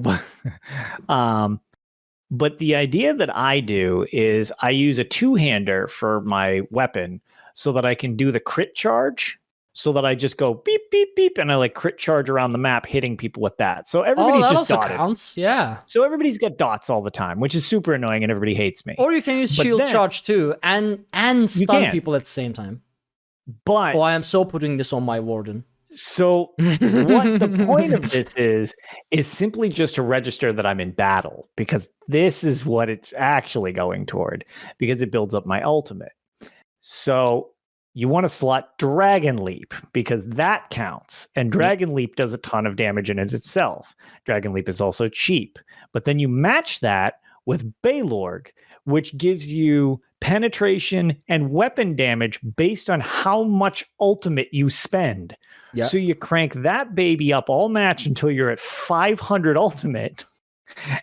But the idea that I do is I use a 2-hander for my weapon so that I can do the crit charge, so that I just go beep, beep, beep, and I like crit charge around the map, hitting people with that. So everybody's that just also dotted. Counts, yeah. So everybody's got dots all the time, which is super annoying and everybody hates me. Or you can use shield charge too and stun people at the same time. But I am so putting this on my warden. So what the point of this is simply just to register that I'm in battle, because this is what it's actually going toward, because it builds up my ultimate. So you want to slot Dragon Leap because that counts. And Dragon Leap does a ton of damage in it itself. Dragon Leap is also cheap. But then you match that with Baylorg, which gives you penetration and weapon damage based on how much ultimate you spend. Yep. So you crank that baby up all match until you're at 500 ultimate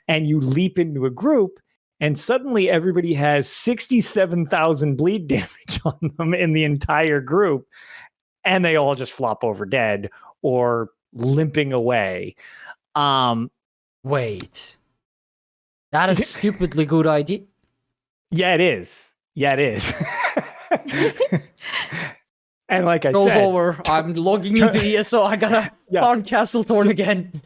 and you leap into a group and suddenly everybody has 67,000 bleed damage on them in the entire group and they all just flop over dead or limping away. Wait. That is a stupidly good idea. Yeah, it is. And like I said, over. I'm logging into ESO. I gotta on Castle Thorn again.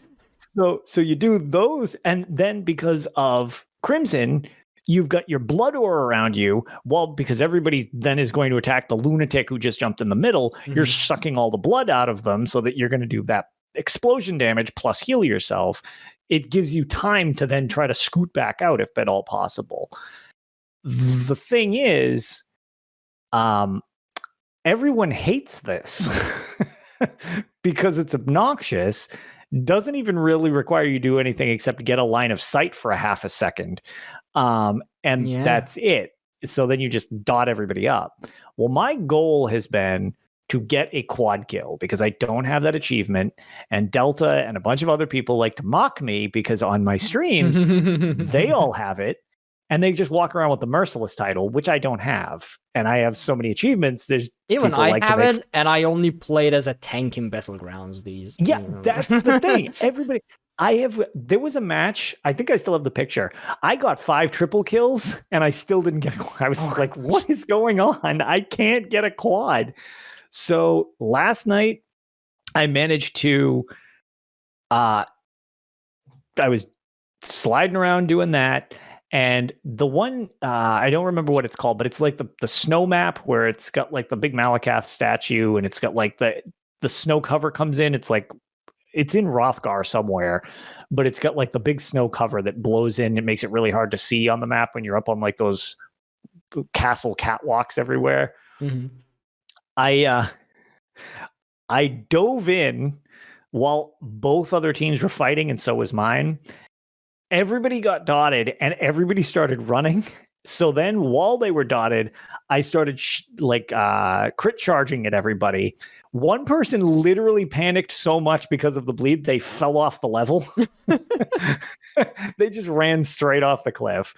So you do those, and then because of Crimson, you've got your blood aura around you. Well, because everybody then is going to attack the lunatic who just jumped in the middle. You're sucking all the blood out of them, so that you're going to do that explosion damage plus heal yourself. It gives you time to then try to scoot back out if at all possible. The thing is, everyone hates this because it's obnoxious, doesn't even really require you to do anything except get a line of sight for a half a second. That's it. So then you just dot everybody up. Well, my goal has been to get a quad kill because I don't have that achievement. And Delta and a bunch of other people like to mock me because on my streams, they all have it. And they just walk around with the Merciless title, which I don't have. And I have so many achievements. There's even I like have it, and I only played as a tank in Battlegrounds. That's the thing. Everybody, There was a match. I think I still have the picture. I got 5 triple kills and I still didn't get a quad. I was like, what is going on? I can't get a quad. So last night I managed to, I was sliding around doing that. And the one, I don't remember what it's called, but it's like the snow map where it's got like the big Malakath statue and it's got like the snow cover comes in. It's like, it's in Hrothgar somewhere, but it's got like the big snow cover that blows in. It makes it really hard to see on the map when you're up on like those castle catwalks everywhere. Mm-hmm. I dove in while both other teams were fighting, and so was mine. Everybody got dotted and everybody started running. So then while they were dotted, I started crit charging at everybody. One person literally panicked so much because of the bleed, they fell off the level. They just ran straight off the cliff.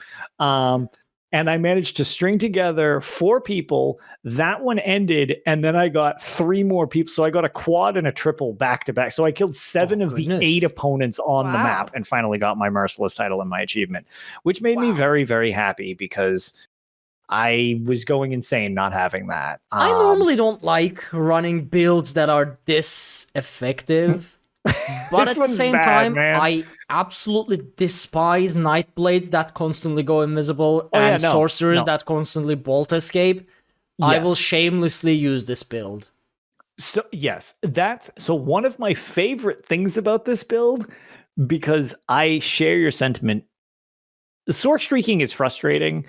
And I managed to string together 4 people. That one ended, and then I got 3 more people. So I got a quad and a triple back to back. So I killed 7 of the 8 opponents on the map and finally got my Merciless title and my achievement, which made me very, very happy because I was going insane not having that. I normally don't like running builds that are this effective. But at the same time, man. I absolutely despise Nightblades that constantly go invisible and sorcerers that constantly bolt escape. Yes. I will shamelessly use this build. So yes, so one of my favorite things about this build, because I share your sentiment. The Sorc streaking is frustrating.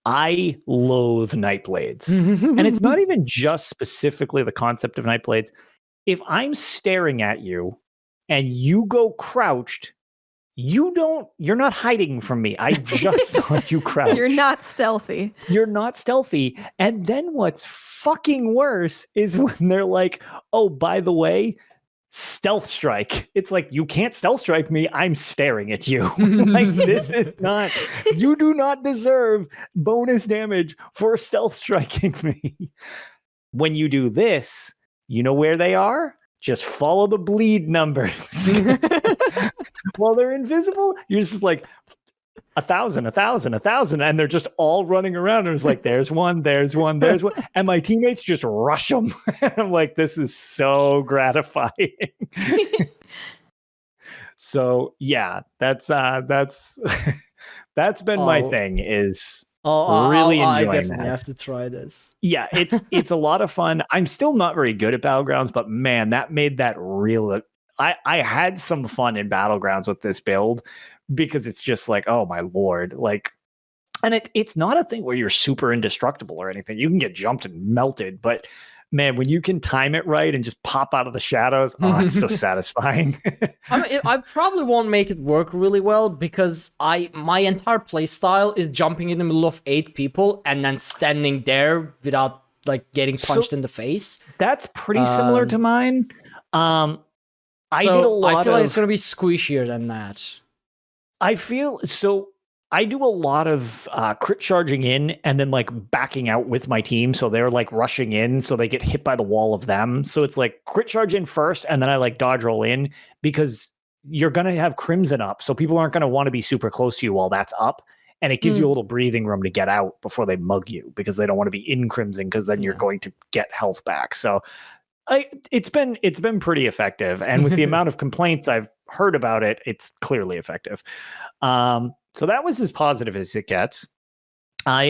I loathe Nightblades. And it's not even just specifically the concept of Nightblades. If I'm staring at you and you go crouched, you're not hiding from me. I just saw you crouch. You're not stealthy. You're not stealthy. And then what's fucking worse is when they're like, oh, by the way, stealth strike. It's like, you can't stealth strike me. I'm staring at you. Like, this is not, you do not deserve bonus damage for stealth striking me. When you do this, you know where they are? Just follow the bleed numbers. While they're invisible, you're just like 1,000, 1,000, 1,000, and they're just all running around. And it's like, there's one, there's one, there's one. And my teammates just rush them. I'm like, this is so gratifying. So yeah, that's been my thing, is really enjoying I definitely that. have to try this. Yeah, it's a lot of fun. I'm still not very good at Battlegrounds, but man, that made that real. I had some fun in Battlegrounds with this build, because it's just like, oh my lord, like, and it's not a thing where you're super indestructible or anything. You can get jumped and melted, but man, when you can time it right and just pop out of the shadows, oh, it's so satisfying. I probably won't make it work really well, because my entire play style is jumping in the middle of 8 people and then standing there without like getting punched in the face. That's pretty similar to mine. I feel like it's going to be squishier than that. I do a lot of crit charging in and then like backing out with my team. So they're like rushing in, so they get hit by the wall of them. So it's like crit charge in first, and then I like dodge roll in, because you're going to have Crimson up. So people aren't going to want to be super close to you while that's up. And it gives you a little breathing room to get out before they mug you, because they don't want to be in Crimson, because then you're going to get health back. So it's been pretty effective. And with the amount of complaints I've heard about it, it's clearly effective. So that was as positive as it gets. I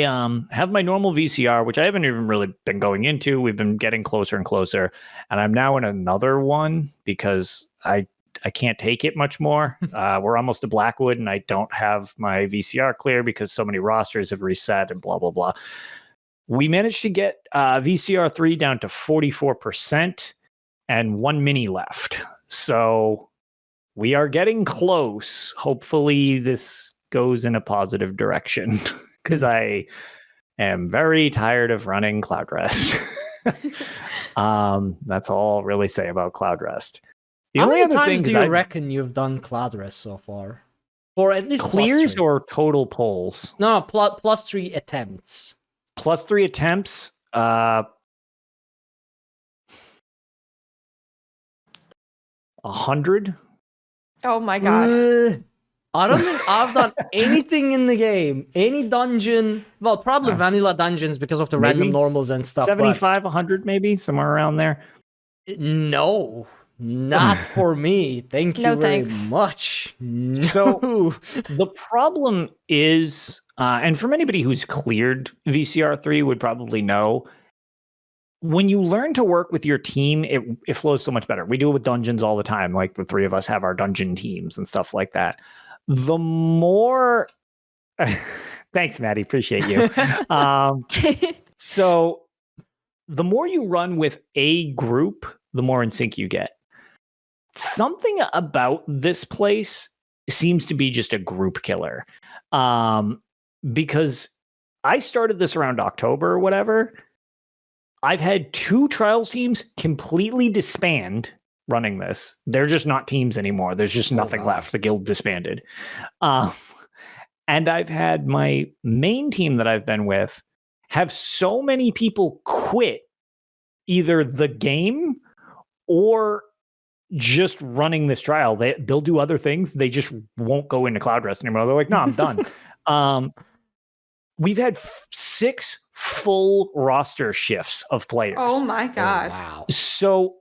have my normal VCR, which I haven't even really been going into. We've been getting closer and closer, and I'm now in another one because I can't take it much more. We're almost to Blackwood, and I don't have my VCR clear because so many rosters have reset and blah, blah, blah. We managed to get VCR 3 down to 44% and 1 mini left. So we are getting close. Hopefully this goes in a positive direction, because I am very tired of running Cloud Rest. That's all I'll really say about Cloud Rest. How many times do you reckon you've done Cloud Rest so far? Or at least clears or total polls? No, plus 3 attempts. Plus 3 attempts. 100. Oh my god. I don't think I've done anything in the game. Any dungeon. Well, probably vanilla dungeons because of the random normals and stuff. 75, 100 maybe, somewhere around there. No, not for me. Thank you very much. No. So the problem is, and from anybody who's cleared VCR3 would probably know, when you learn to work with your team, it flows so much better. We do it with dungeons all the time. Like the three of us have our dungeon teams and stuff like that. The more, thanks, Maddie, appreciate you. So the more you run with a group, the more in sync you get. Something about this place seems to be just a group killer. Because I started this around October or whatever. I've had 2 trials teams completely disband running this. They're just not teams anymore. There's just nothing left. The guild disbanded. And I've had my main team that I've been with have so many people quit either the game or just running this trial. They'll do other things. They just won't go into Cloud Rest anymore. They're like, no, I'm done. We've had 6 full roster shifts of players. Oh my god. Oh, wow. So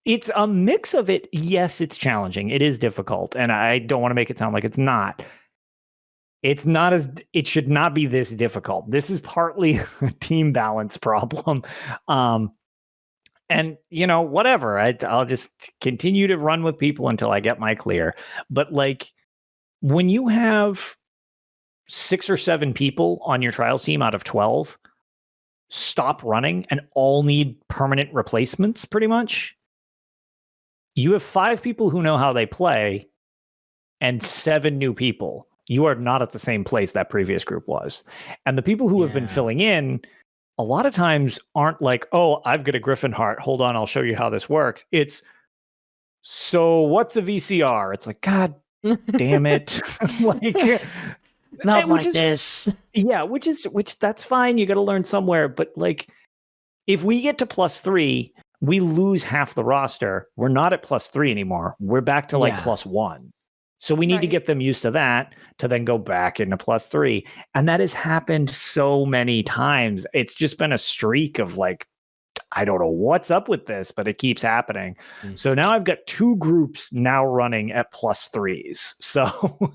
it's a mix of it. Yes, it's challenging. It is difficult. And I don't want to make it sound like it's not. It should not be this difficult. This is partly a team balance problem. And, whatever. I'll just continue to run with people until I get my clear. But like, when you have 6 or 7 people on your trials team out of 12 stop running and all need permanent replacements, pretty much, you have 5 people who know how they play and 7 new people. You are not at the same place that previous group was. And the people who have been filling in, a lot of times aren't like, oh, I've got a Griffin heart. Hold on, I'll show you how this works. It's, so what's a VCR? It's like, God damn it. Like, not like this. Yeah, which that's fine. You got to learn somewhere. But like, if we get to +3, we lose half the roster. We're not at +3 anymore. We're back to like +1. So we need to get them used to that to then go back into +3. And that has happened so many times. It's just been a streak of like, I don't know what's up with this, but it keeps happening. Mm-hmm. So now I've got 2 groups now running at +3s. So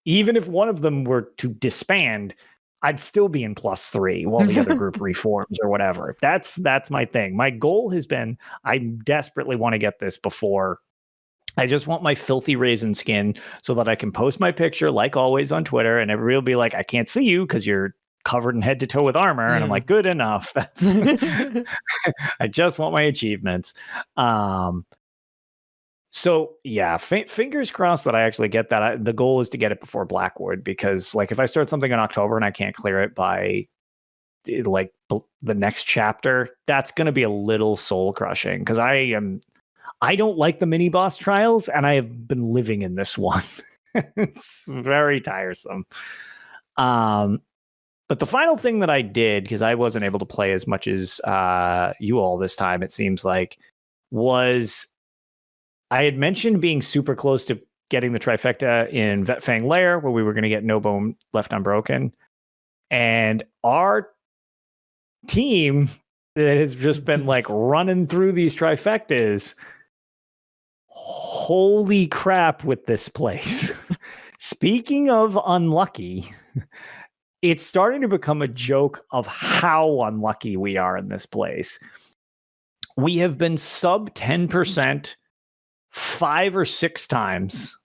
even if one of them were to disband, I'd still be in +3 while the other group reforms or whatever. That's my thing. My goal has been, I desperately want to get this before. I just want my filthy raisin skin so that I can post my picture, like always, on Twitter, and everybody will be like, I can't see you because you're covered in head to toe with armor. And I'm like, good enough. I just want my achievements. So yeah, fingers crossed that I actually get that. The goal is to get it before Blackwood, because like if I start something in October and I can't clear it by like the next chapter, that's going to be a little soul crushing, because I don't like the mini boss trials, and I have been living in this one. It's very tiresome. But the final thing that I did, because I wasn't able to play as much as you all this time, it seems like, was I had mentioned being super close to getting the trifecta in Vetfang Lair, where we were going to get No Bone Left Unbroken. And our team that has just been like running through these trifectas, holy crap with this place. Speaking of unlucky, it's starting to become a joke of how unlucky we are in this place. We have been sub 10% 5 or 6 times,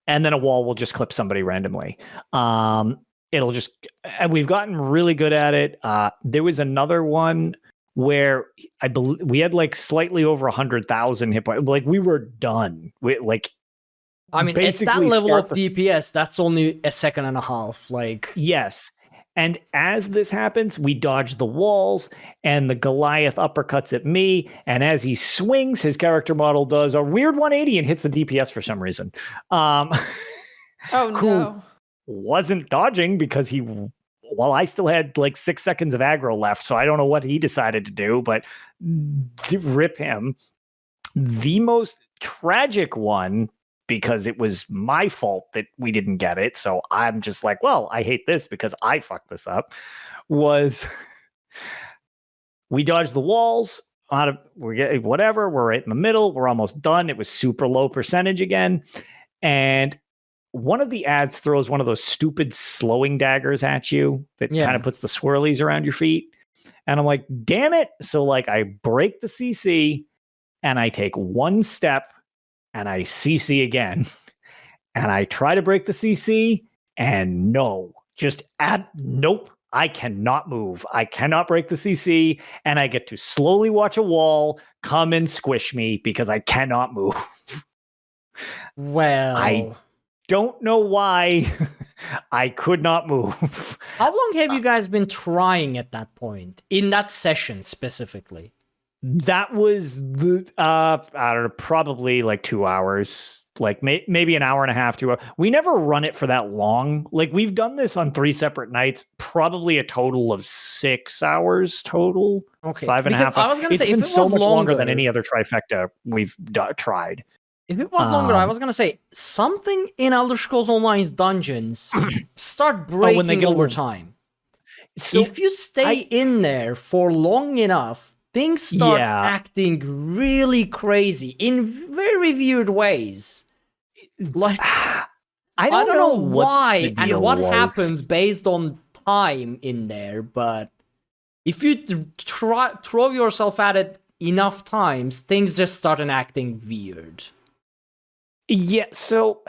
and then a wall will just clip somebody randomly. It'll just, and we've gotten really good at it. There was another one where I believe we had like slightly over 100,000 hit points. Like we were done. I mean, at that level of DPS, that's only a second and a half. Like, yes. And as this happens, we dodge the walls, and the Goliath uppercuts at me. And as he swings, his character model does a weird 180 and hits the DPS for some reason. Oh no! Wasn't dodging because I still had like 6 seconds of aggro left, so I don't know what he decided to do, but rip him. The most tragic one because it was my fault that we didn't get it. So I'm just like, well, I hate this because I fucked this up. Was we dodged the walls. We're getting whatever. We're right in the middle. We're almost done. It was super low percentage again. And one of the ads throws one of those stupid slowing daggers at you that kind of puts the swirlies around your feet. And I'm like, damn it. So like I break the CC and I take one step and I CC again. And I try to break the CC and nope. I cannot move. I cannot break the CC, and I get to slowly watch a wall come and squish me because I cannot move. Well, I don't know why I could not move. How long have you guys been trying at that point, in that session specifically? That was I don't know, probably like 2 hours. Like maybe an hour and a half, 2 hours. We never run it for that long. Like we've done this on 3 separate nights, probably a total of 6 hours total. Okay, 5.5 hours. I was going to say, if it was so much longer than longer any other trifecta we've tried. If it was longer, I was going to say something in Elder Scrolls Online's dungeons start breaking over time. So if you stay in there for long enough, things start acting really crazy in very weird ways. Like I don't know why and what happens based on time in there, but if you throw yourself at it enough times, things just start acting weird. Yeah, so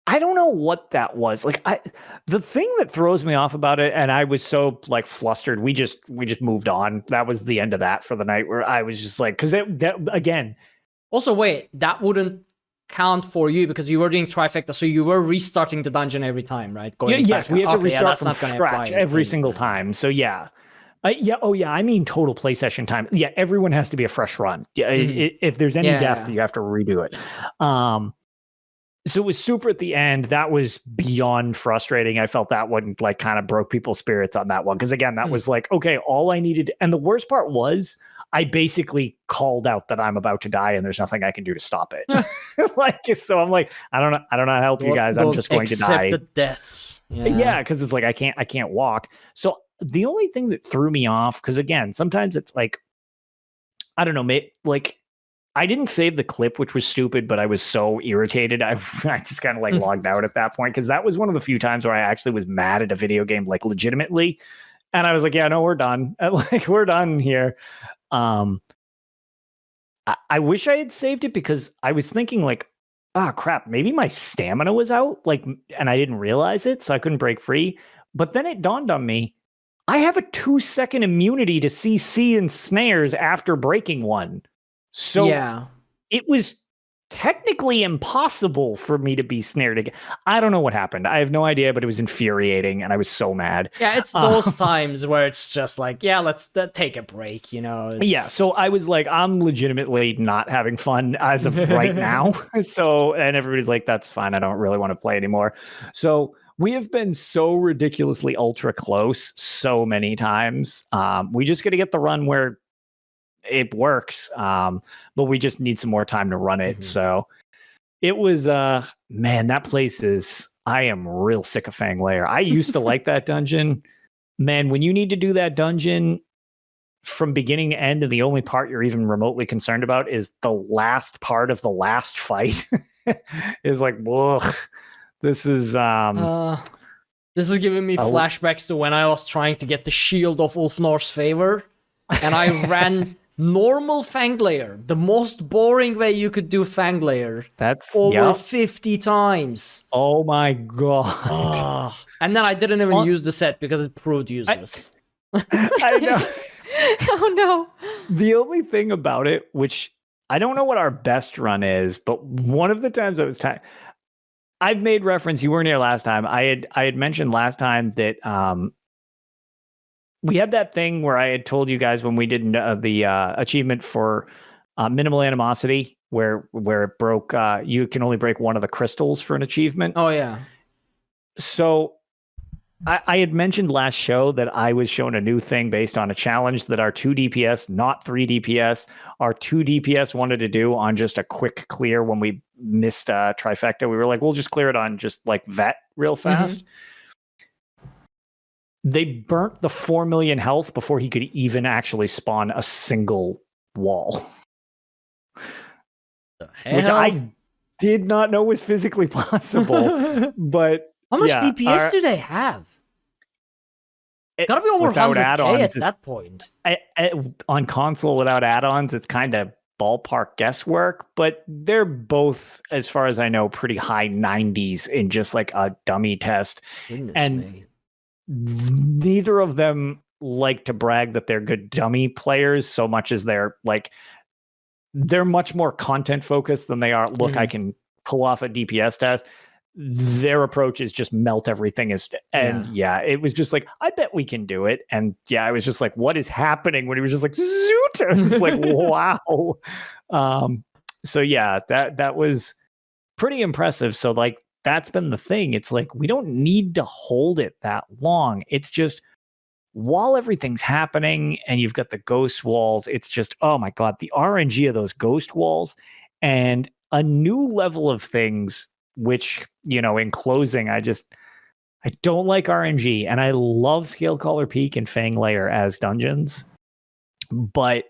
I don't know what that was. Like the thing that throws me off about it, and I was so like flustered, we just moved on. That was the end of that for the night, where I was just like, because that again. Also, wait, that wouldn't count for you because you were doing trifecta, so you were restarting the dungeon every time, right? Yes, we have to restart from scratch every single time. So yeah. I mean total play session time. Yeah, everyone has to be a fresh run. Yeah, if there's any death, you have to redo it. So it was super at the end. That was beyond frustrating. I felt that one like kind of broke people's spirits on that one. Because again, that was like, okay, all I needed. And the worst part was I basically called out that I'm about to die and there's nothing I can do to stop it. So I'm like, I don't know how to help you guys. I'm just going to die. Accept the deaths. Yeah, because it's like I can't walk. So the only thing that threw me off, because again, sometimes it's like, I don't know, like I didn't save the clip, which was stupid, but I was so irritated. I just kind of like logged out at that point, because that was one of the few times where I actually was mad at a video game, like legitimately. And I was like, yeah, no, we're done. Like, we're done here. I wish I had saved it, because I was thinking like, oh crap, maybe my stamina was out, like, and I didn't realize it, so I couldn't break free. But then it dawned on me, I have a 2-second immunity to CC and snares after breaking one. So it was technically impossible for me to be snared again. I don't know what happened. I have no idea, but it was infuriating and I was so mad. Yeah, it's those times where it's just like, yeah, let's take a break, you know? Yeah, so I was like, I'm legitimately not having fun as of right now. And everybody's like, that's fine. I don't really want to play anymore. So we have been so ridiculously ultra close so many times. We just got to get the run where it works, but we just need some more time to run it. So it was man, that place is, I am real sick of Fang Lair. I used to like that dungeon. Man, when you need to do that dungeon from beginning to end, and the only part you're even remotely concerned about is the last part of the last fight, is like, whoa, this is giving me flashbacks to when I was trying to get the shield of Ulfnor's favor, and I ran normal Fanglair, the most boring way you could do Fanglair. That's over 50 times. Oh my god! And then I didn't even use the set because it proved useless. I know. Oh no! The only thing about it, which I don't know what our best run is, but one of the times I've made reference. You weren't here last time. I had mentioned last time that we had that thing where I had told you guys when we did the achievement for minimal animosity, where it broke. You can only break one of the crystals for an achievement. Oh yeah. So I had mentioned last show that I was shown a new thing based on a challenge that our 2 DPS, not 3 DPS, our 2 DPS wanted to do on just a quick clear when we missed trifecta. We were like, we'll just clear it on just like vet real fast. They burnt the 4 million health before he could even actually spawn a single wall. Which I did not know was physically possible. But how much DPS do they have? Gotta be over 100K at that point. On console without add-ons, it's kind of ballpark guesswork, but they're both, as far as I know, pretty high 90s in just like a dummy test. Neither of them like to brag that they're good dummy players so much as they're much more content focused than they are. Look, I can pull off a DPS test. Their approach is just melt everything. It was just like, I bet we can do it. And I was just like, what is happening? When he was just like, zoot! I was like, wow. That was pretty impressive. So like, that's been the thing. It's like, we don't need to hold it that long. It's just, while everything's happening and you've got the ghost walls, it's just, oh my God, the RNG of those ghost walls and a new level of things, which, in closing, I don't like RNG, and I love Scalecaller Peak and Fang Lair as dungeons, but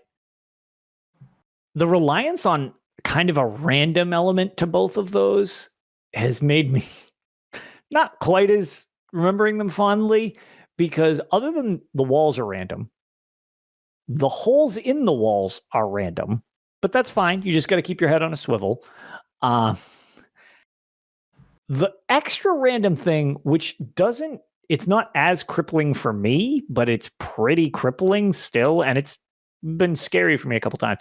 the reliance on kind of a random element to both of those has made me not quite as remembering them fondly, because other than the walls are random, the holes in the walls are random, but that's fine. You just got to keep your head on a swivel. The extra random thing, which it's not as crippling for me, but it's pretty crippling still, and it's been scary for me a couple times.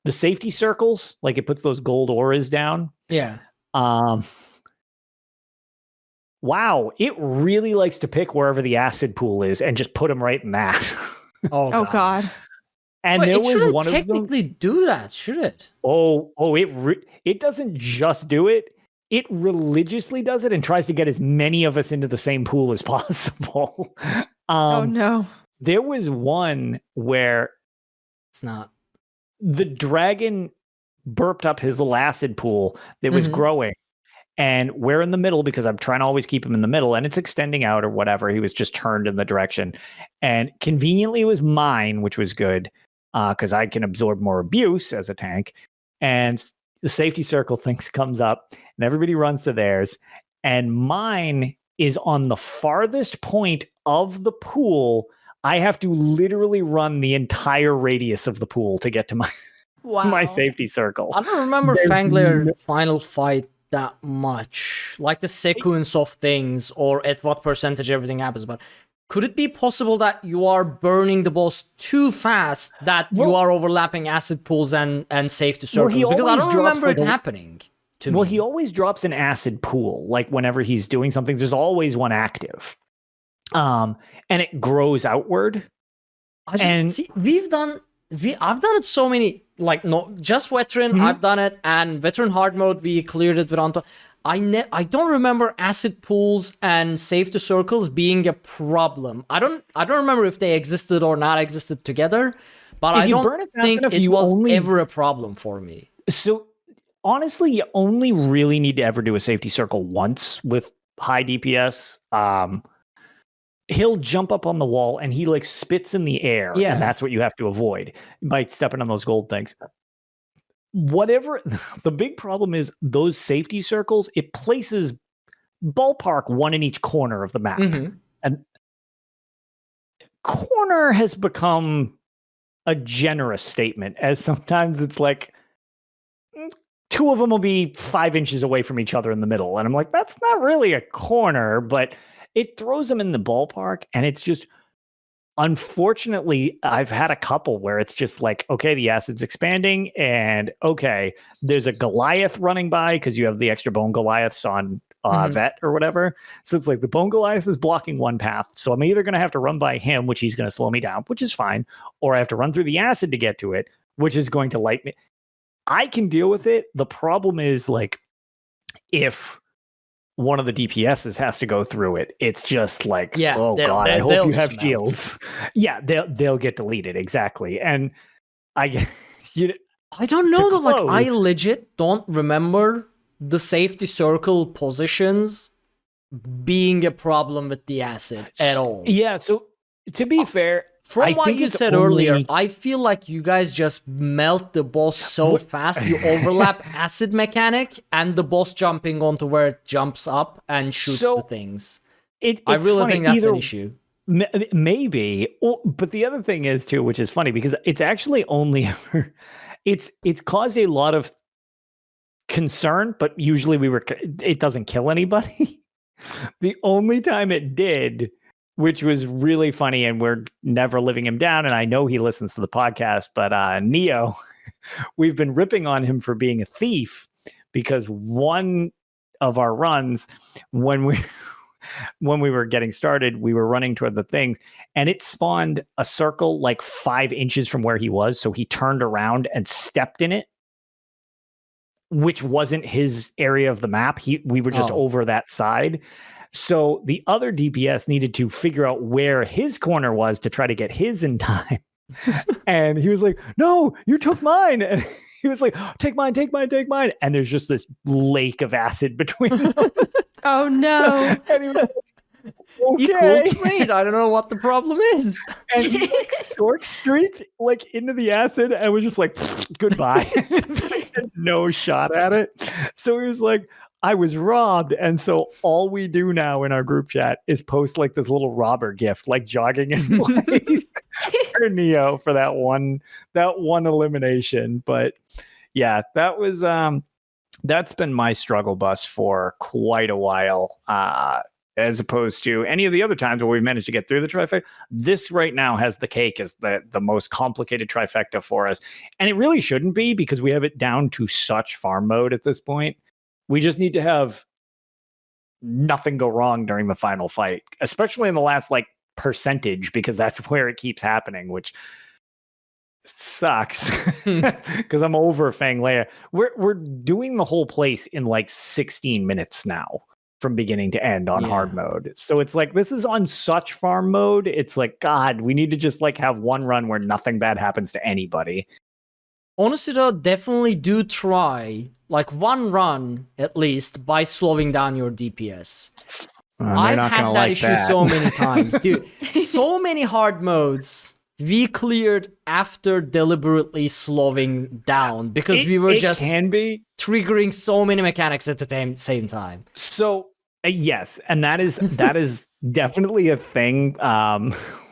The safety circles, like it puts those gold auras down. Yeah. Wow, it really likes to pick wherever the acid pool is and just put them right in that. Oh God. And there was one of them. Technically do that, should it? It doesn't just do it. It religiously does it and tries to get as many of us into the same pool as possible. Oh no. There was one where it's not. The dragon burped up his little acid pool that was growing. And we're in the middle because I'm trying to always keep him in the middle, and it's extending out or whatever. He was just turned in the direction. And conveniently it was mine, which was good because I can absorb more abuse as a tank. And the safety circle thing comes up and everybody runs to theirs. And mine is on the farthest point of the pool. I have to literally run the entire radius of the pool to get to my safety circle. I don't remember Fang Lair final fight that much, like the sequence of things or at what percentage everything happens. But could it be possible that you are burning the boss too fast, that you are overlapping acid pools and safety circles? Because I don't remember it happening to me. Well, he always drops an acid pool, like whenever he's doing something, there's always one active. And it grows outward. I've done it so many, like, no, just veteran, I've done it, and veteran hard mode, we cleared it with Anto. I don't remember acid pools and safety circles being a problem. I don't remember if they existed or not existed together, but I don't think it was ever a problem for me. So honestly, you only really need to ever do a safety circle once with high DPS. He'll jump up on the wall and he like spits in the air, and that's what you have to avoid by stepping on those gold things. Whatever the big problem is, those safety circles, it places ballpark one in each corner of the map. And corner has become a generous statement, as sometimes it's like two of them will be 5 inches away from each other in the middle. And I'm like, that's not really a corner, but it throws them in the ballpark. And it's just, unfortunately, I've had a couple where it's just like, okay, the acid's expanding, and okay, there's a Goliath running by because you have the extra bone Goliaths on vet or whatever. So it's like the bone Goliath is blocking one path. So I'm either going to have to run by him, which he's going to slow me down, which is fine, or I have to run through the acid to get to it, which is going to light me. I can deal with it. The problem is, like, if one of the DPSs has to go through it, it's just like, oh god, I hope you have shields. Yeah, they'll get deleted, exactly. And I don't know though, like I legit don't remember the safety circle positions being a problem with the acid at all. Yeah, so to be fair, from what you said earlier, I feel like you guys just melt the boss so fast. You overlap acid mechanic and the boss jumping onto where it jumps up and shoots the things. I really think that's an issue. Maybe, but the other thing is too, which is funny because it's actually only it's caused a lot of concern, but usually it doesn't kill anybody. The only time it did, which was really funny, and we're never living him down, and I know he listens to the podcast, but Neo, we've been ripping on him for being a thief because one of our runs, when we were getting started, we were running toward the things, and it spawned a circle like 5 inches from where he was, so he turned around and stepped in it, which wasn't his area of the map. We were just over that side. So the other DPS needed to figure out where his corner was to try to get his in time. And he was like, no, you took mine. And he was like, take mine, take mine, take mine. And there's just this lake of acid between them. Oh, no. And he was like, okay. Equal trade. I don't know what the problem is. And he like Stork Street like into the acid and was just like, goodbye. No shot at it. So he was like, I was robbed. And so all we do now in our group chat is post like this little robber gift, like jogging in place for Neo for that one elimination. But yeah, that was that's been my struggle bus for quite a while. As opposed to any of the other times where we've managed to get through the trifecta. This right now has the cake as the most complicated trifecta for us. And it really shouldn't be because we have it down to such farm mode at this point. We just need to have nothing go wrong during the final fight, especially in the last like percentage, because that's where it keeps happening, which sucks because I'm over Fang Leia. We're doing the whole place in like 16 minutes now from beginning to end on hard mode. So it's like, this is on such farm mode. It's like, God, we need to just like have one run where nothing bad happens to anybody. Honestly though, definitely do try like one run at least by slowing down your DPS. I've had that issue so many times, dude. So many hard modes we cleared after deliberately slowing down because we were just triggering so many mechanics at the same time. So yes, and that is definitely a thing,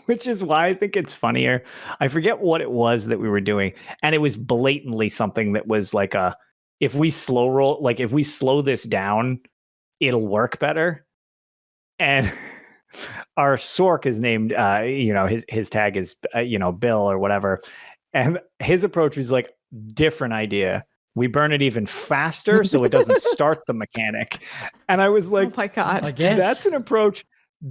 which is why I think it's funnier. I forget what it was that we were doing, and it was blatantly something that was like if we slow this down, it'll work better. And our Sork is named, his tag is, Bill or whatever. And his approach was like, different idea. We burn it even faster so it doesn't start the mechanic. And I was like, oh my God, I guess that's an approach.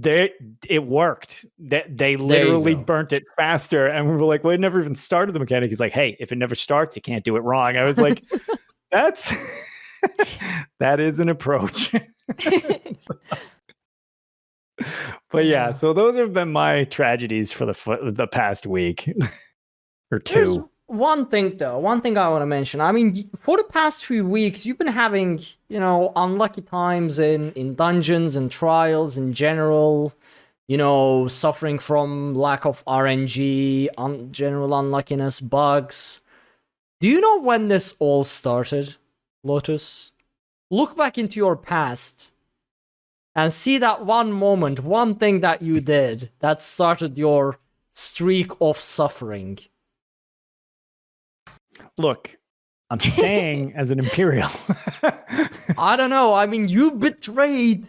It worked. They literally burnt it faster. And we were like, well, it never even started the mechanic. He's like, hey, if it never starts, you can't do it wrong. I was like, that is an approach. But yeah, so those have been my tragedies for the past week or two. There's one thing I want to mention. I mean, for the past few weeks, you've been having, unlucky times in dungeons and trials in general, suffering from lack of RNG, general unluckiness, bugs. Do you know when this all started, Lotus? Look back into your past and see that one moment, one thing that you did that started your streak of suffering. Look, I'm staying as an Imperial. I don't know. I mean, you betrayed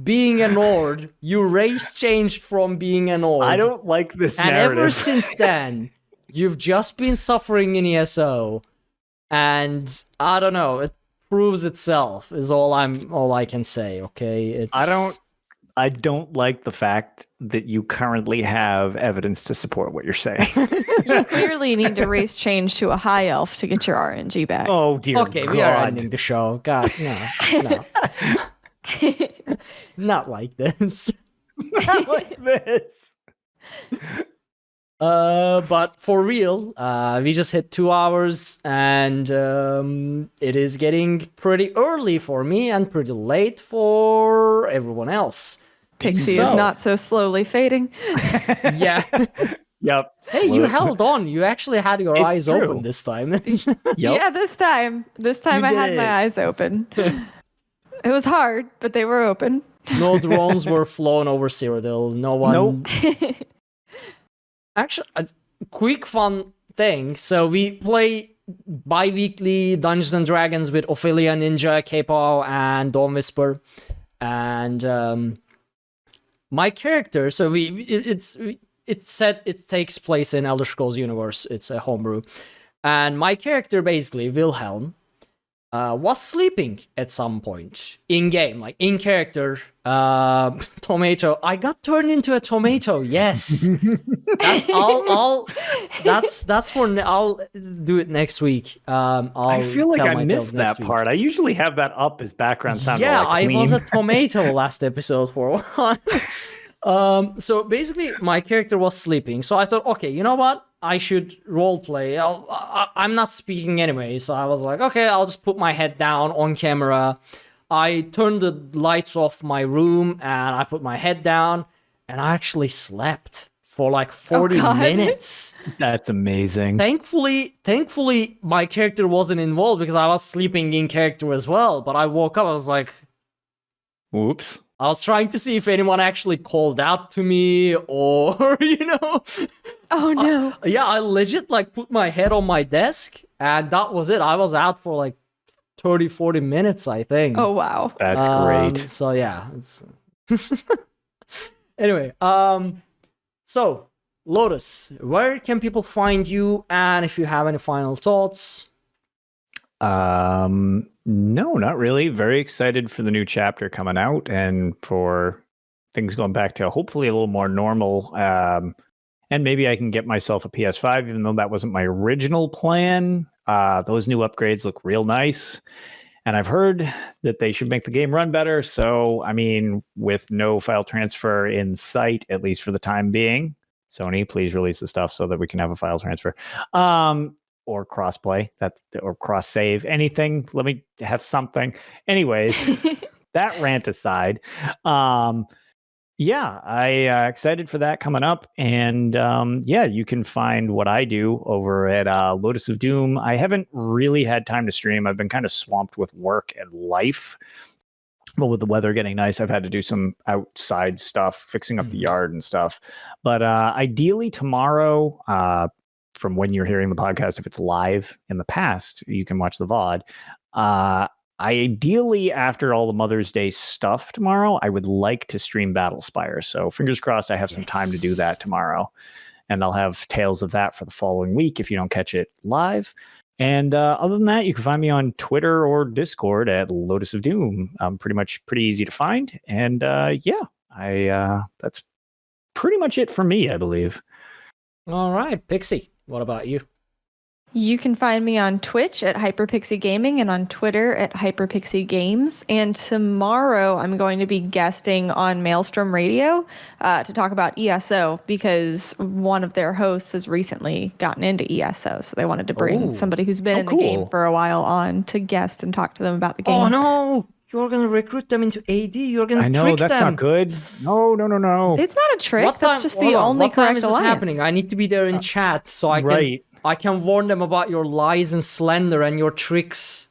being a Nord. You race changed from being a Nord. I don't like this narrative. And ever since then, you've just been suffering in ESO. And I don't know. It proves itself is all I can say. Okay, I don't like the fact that you currently have evidence to support what you're saying. You clearly need to race change to a high elf to get your RNG back. Oh dear. Okay, God. we are ending the show. God, no. Not like this. Not like this. But for real, we just hit 2 hours, and it is getting pretty early for me and pretty late for everyone else. Pixie is not so slowly fading. Yeah. Yep. Hey, you held on. You actually had your eyes open this time. Yeah, this time I had my eyes open. It was hard, but they were open. No drones were flown over Cyrodiil. No one. Nope. Actually, a quick fun thing. So we play bi-weekly Dungeons and Dragons with Ophelia Ninja, Capo, and Dawn Whisper. And my character, so it's said it takes place in Elder Scrolls universe. It's a homebrew. And my character, basically, Wilhelm, was sleeping at some point in game, like in character. Tomato. I got turned into a tomato. Yes, that's I'll do it next week. I feel like I missed that part. I usually have that up as background sound. Yeah, I was a tomato last episode for a while. So basically, my character was sleeping. So I thought, okay, you know what? I should roleplay. I'm not speaking anyway, so I was like, okay, I'll just put my head down on camera. I turned the lights off my room, and I put my head down, and I actually slept for like 40 minutes. That's amazing. Thankfully, my character wasn't involved because I was sleeping in character as well. But I woke up, I was like, "Oops." I was trying to see if anyone actually called out to me or, you know. Oh, no. I legit like put my head on my desk and that was it. I was out for like 30, 40 minutes, I think. Oh, wow. That's great. So yeah. It's... Anyway, so Lotus, where can people find you? And if you have any final thoughts? No, not really. Very excited for the new chapter coming out and for things going back to hopefully a little more normal. And maybe I can get myself a PS5, even though that wasn't my original plan. Those new upgrades look real nice. And I've heard that they should make the game run better. So, I mean, with no file transfer in sight, at least for the time being, Sony, please release the stuff so that we can have a file transfer. Or crossplay, or cross save, anything. Let me have something. Anyways, that rant aside, I excited for that coming up, and you can find what I do over at LotusOfDoom. I haven't really had time to stream. I've been kind of swamped with work and life. But with the weather getting nice, I've had to do some outside stuff, fixing up the yard and stuff. But ideally tomorrow. From when you're hearing the podcast, if it's live in the past, you can watch the VOD. Ideally, after all the Mother's Day stuff tomorrow, I would like to stream Battlespire. So fingers crossed I have some time to do that tomorrow. And I'll have tales of that for the following week if you don't catch it live. And other than that, you can find me on Twitter or Discord at LotusOfDoom. Pretty easy to find. And that's pretty much it for me, I believe. All right, Pixie. What about you? You can find me on Twitch at HyperPixie Gaming and on Twitter at HyperPixie Games. And tomorrow I'm going to be guesting on Maelstrom Radio to talk about ESO because one of their hosts has recently gotten into ESO. So they wanted to bring somebody who's been in the game for a while on to guest and talk to them about the game. Oh, no. You're going to recruit them into AD. You're going to trick them. I know, that's not good. No. It's not a trick. That's just the only correct alliance. What time is this happening? I need to be there in chat so I can warn them about your lies and slander and your tricks.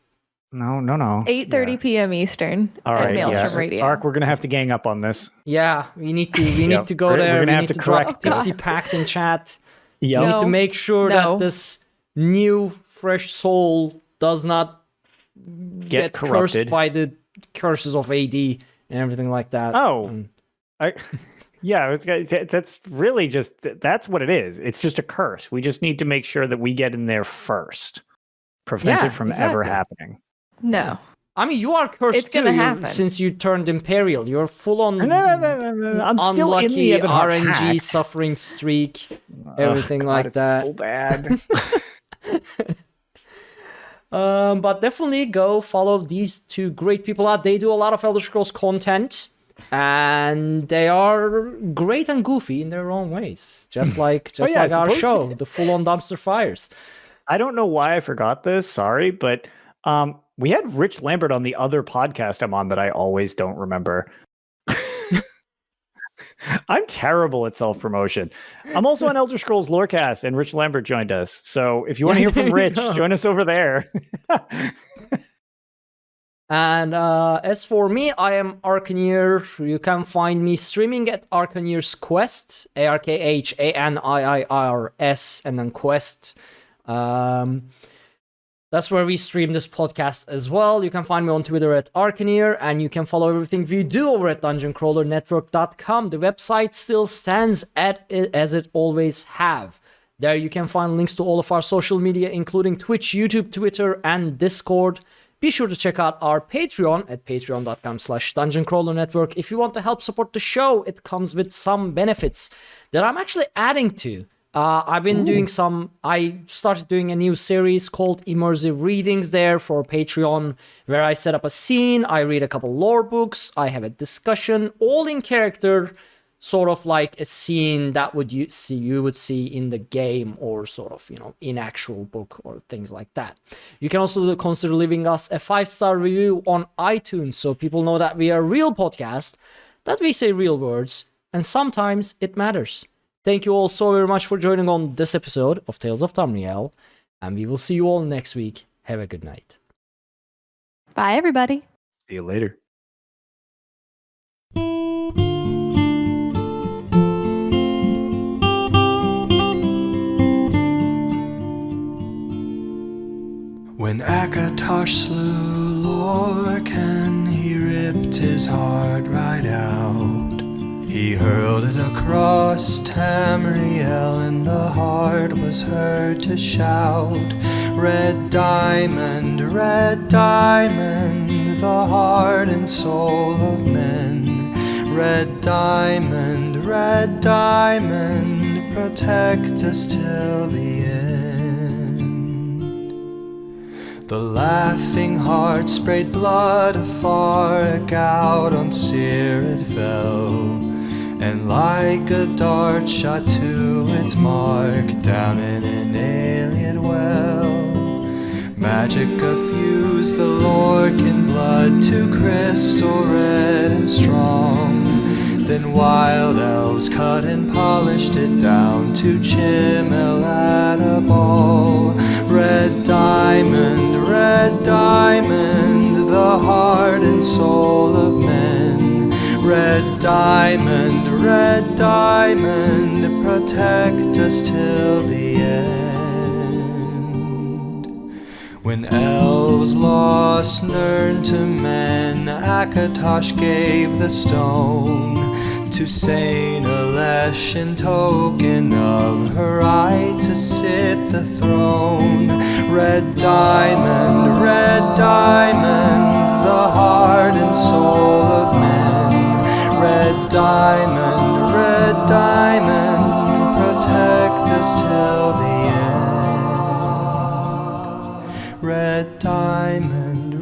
No. 8:30 p.m. Eastern at Maelstrom Radio. Ark, we're going to have to gang up on this. Yeah, we need to go there. We're going to have to correct Pixie Pact in chat. Yep. We need to make sure that this new, fresh soul does not get cursed by the curses of AD and everything like that. That's really that's what it is. It's just a curse. We just need to make sure that we get in there first. Prevent it from ever happening. No. I mean, you are cursed it's gonna happen. Since you turned Imperial. You're full on I'm still in the RNG hack. suffering streak, everything like that. So bad. But definitely go follow these two great people out. They do a lot of Elder Scrolls content. and they are great and goofy in their own ways, just like our show, the Full-On Dumpster Fires. I don't know why I forgot this, sorry, but we had Rich Lambert on the other podcast I'm on that I always don't remember. I'm terrible at self-promotion. I'm also on Elder Scrolls Lorecast, and Rich Lambert joined us. So if you want to hear from Rich, join us over there. And as for me, I am Arkaniir. You can find me streaming at Arkaniir's Quest, ARKHANIIRS, and then Quest. That's where we stream this podcast as well. You can find me on Twitter at Arkaniir, and you can follow everything we do over at dungeoncrawlernetwork.com. The website still stands as it always have. There you can find links to all of our social media, including Twitch, YouTube, Twitter, and Discord. Be sure to check out our Patreon at patreon.com/dungeoncrawlernetwork. If you want to help support the show, it comes with some benefits that I'm actually adding to. I've been I started doing a new series called Immersive Readings there for Patreon, where I set up a scene, I read a couple lore books, I have a discussion, all in character, sort of like a scene that you would see in the game, or sort of, in actual book or things like that. You can also consider leaving us a 5-star review on iTunes so people know that we are a real podcast, that we say real words, and sometimes it matters. Thank you all so very much for joining on this episode of Tales of Tamriel, and we will see you all next week. Have a good night. Bye, everybody. See you later. When Akatosh slew Lorcan, he ripped his heart right out. He hurled it across Tamriel, and the heart was heard to shout, red diamond, the heart and soul of men. Red diamond, protect us till the end. The laughing heart sprayed blood afar, a gout on Seer it fell, and like a dart shot to its mark down in an alien well. Magicka fused the Lorcan blood to crystal red and strong. Then wild elves cut and polished it down to Chimel at a ball. Red diamond, the heart and soul of men. Red diamond, protect us till the end. When elves lost Nirn to men, Akatosh gave the stone to Saint Alesh in token of her right to sit the throne. Red diamond, the heart and soul of men. Red diamond, protect us till the end. Red diamond,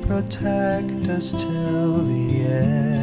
protect us till the end.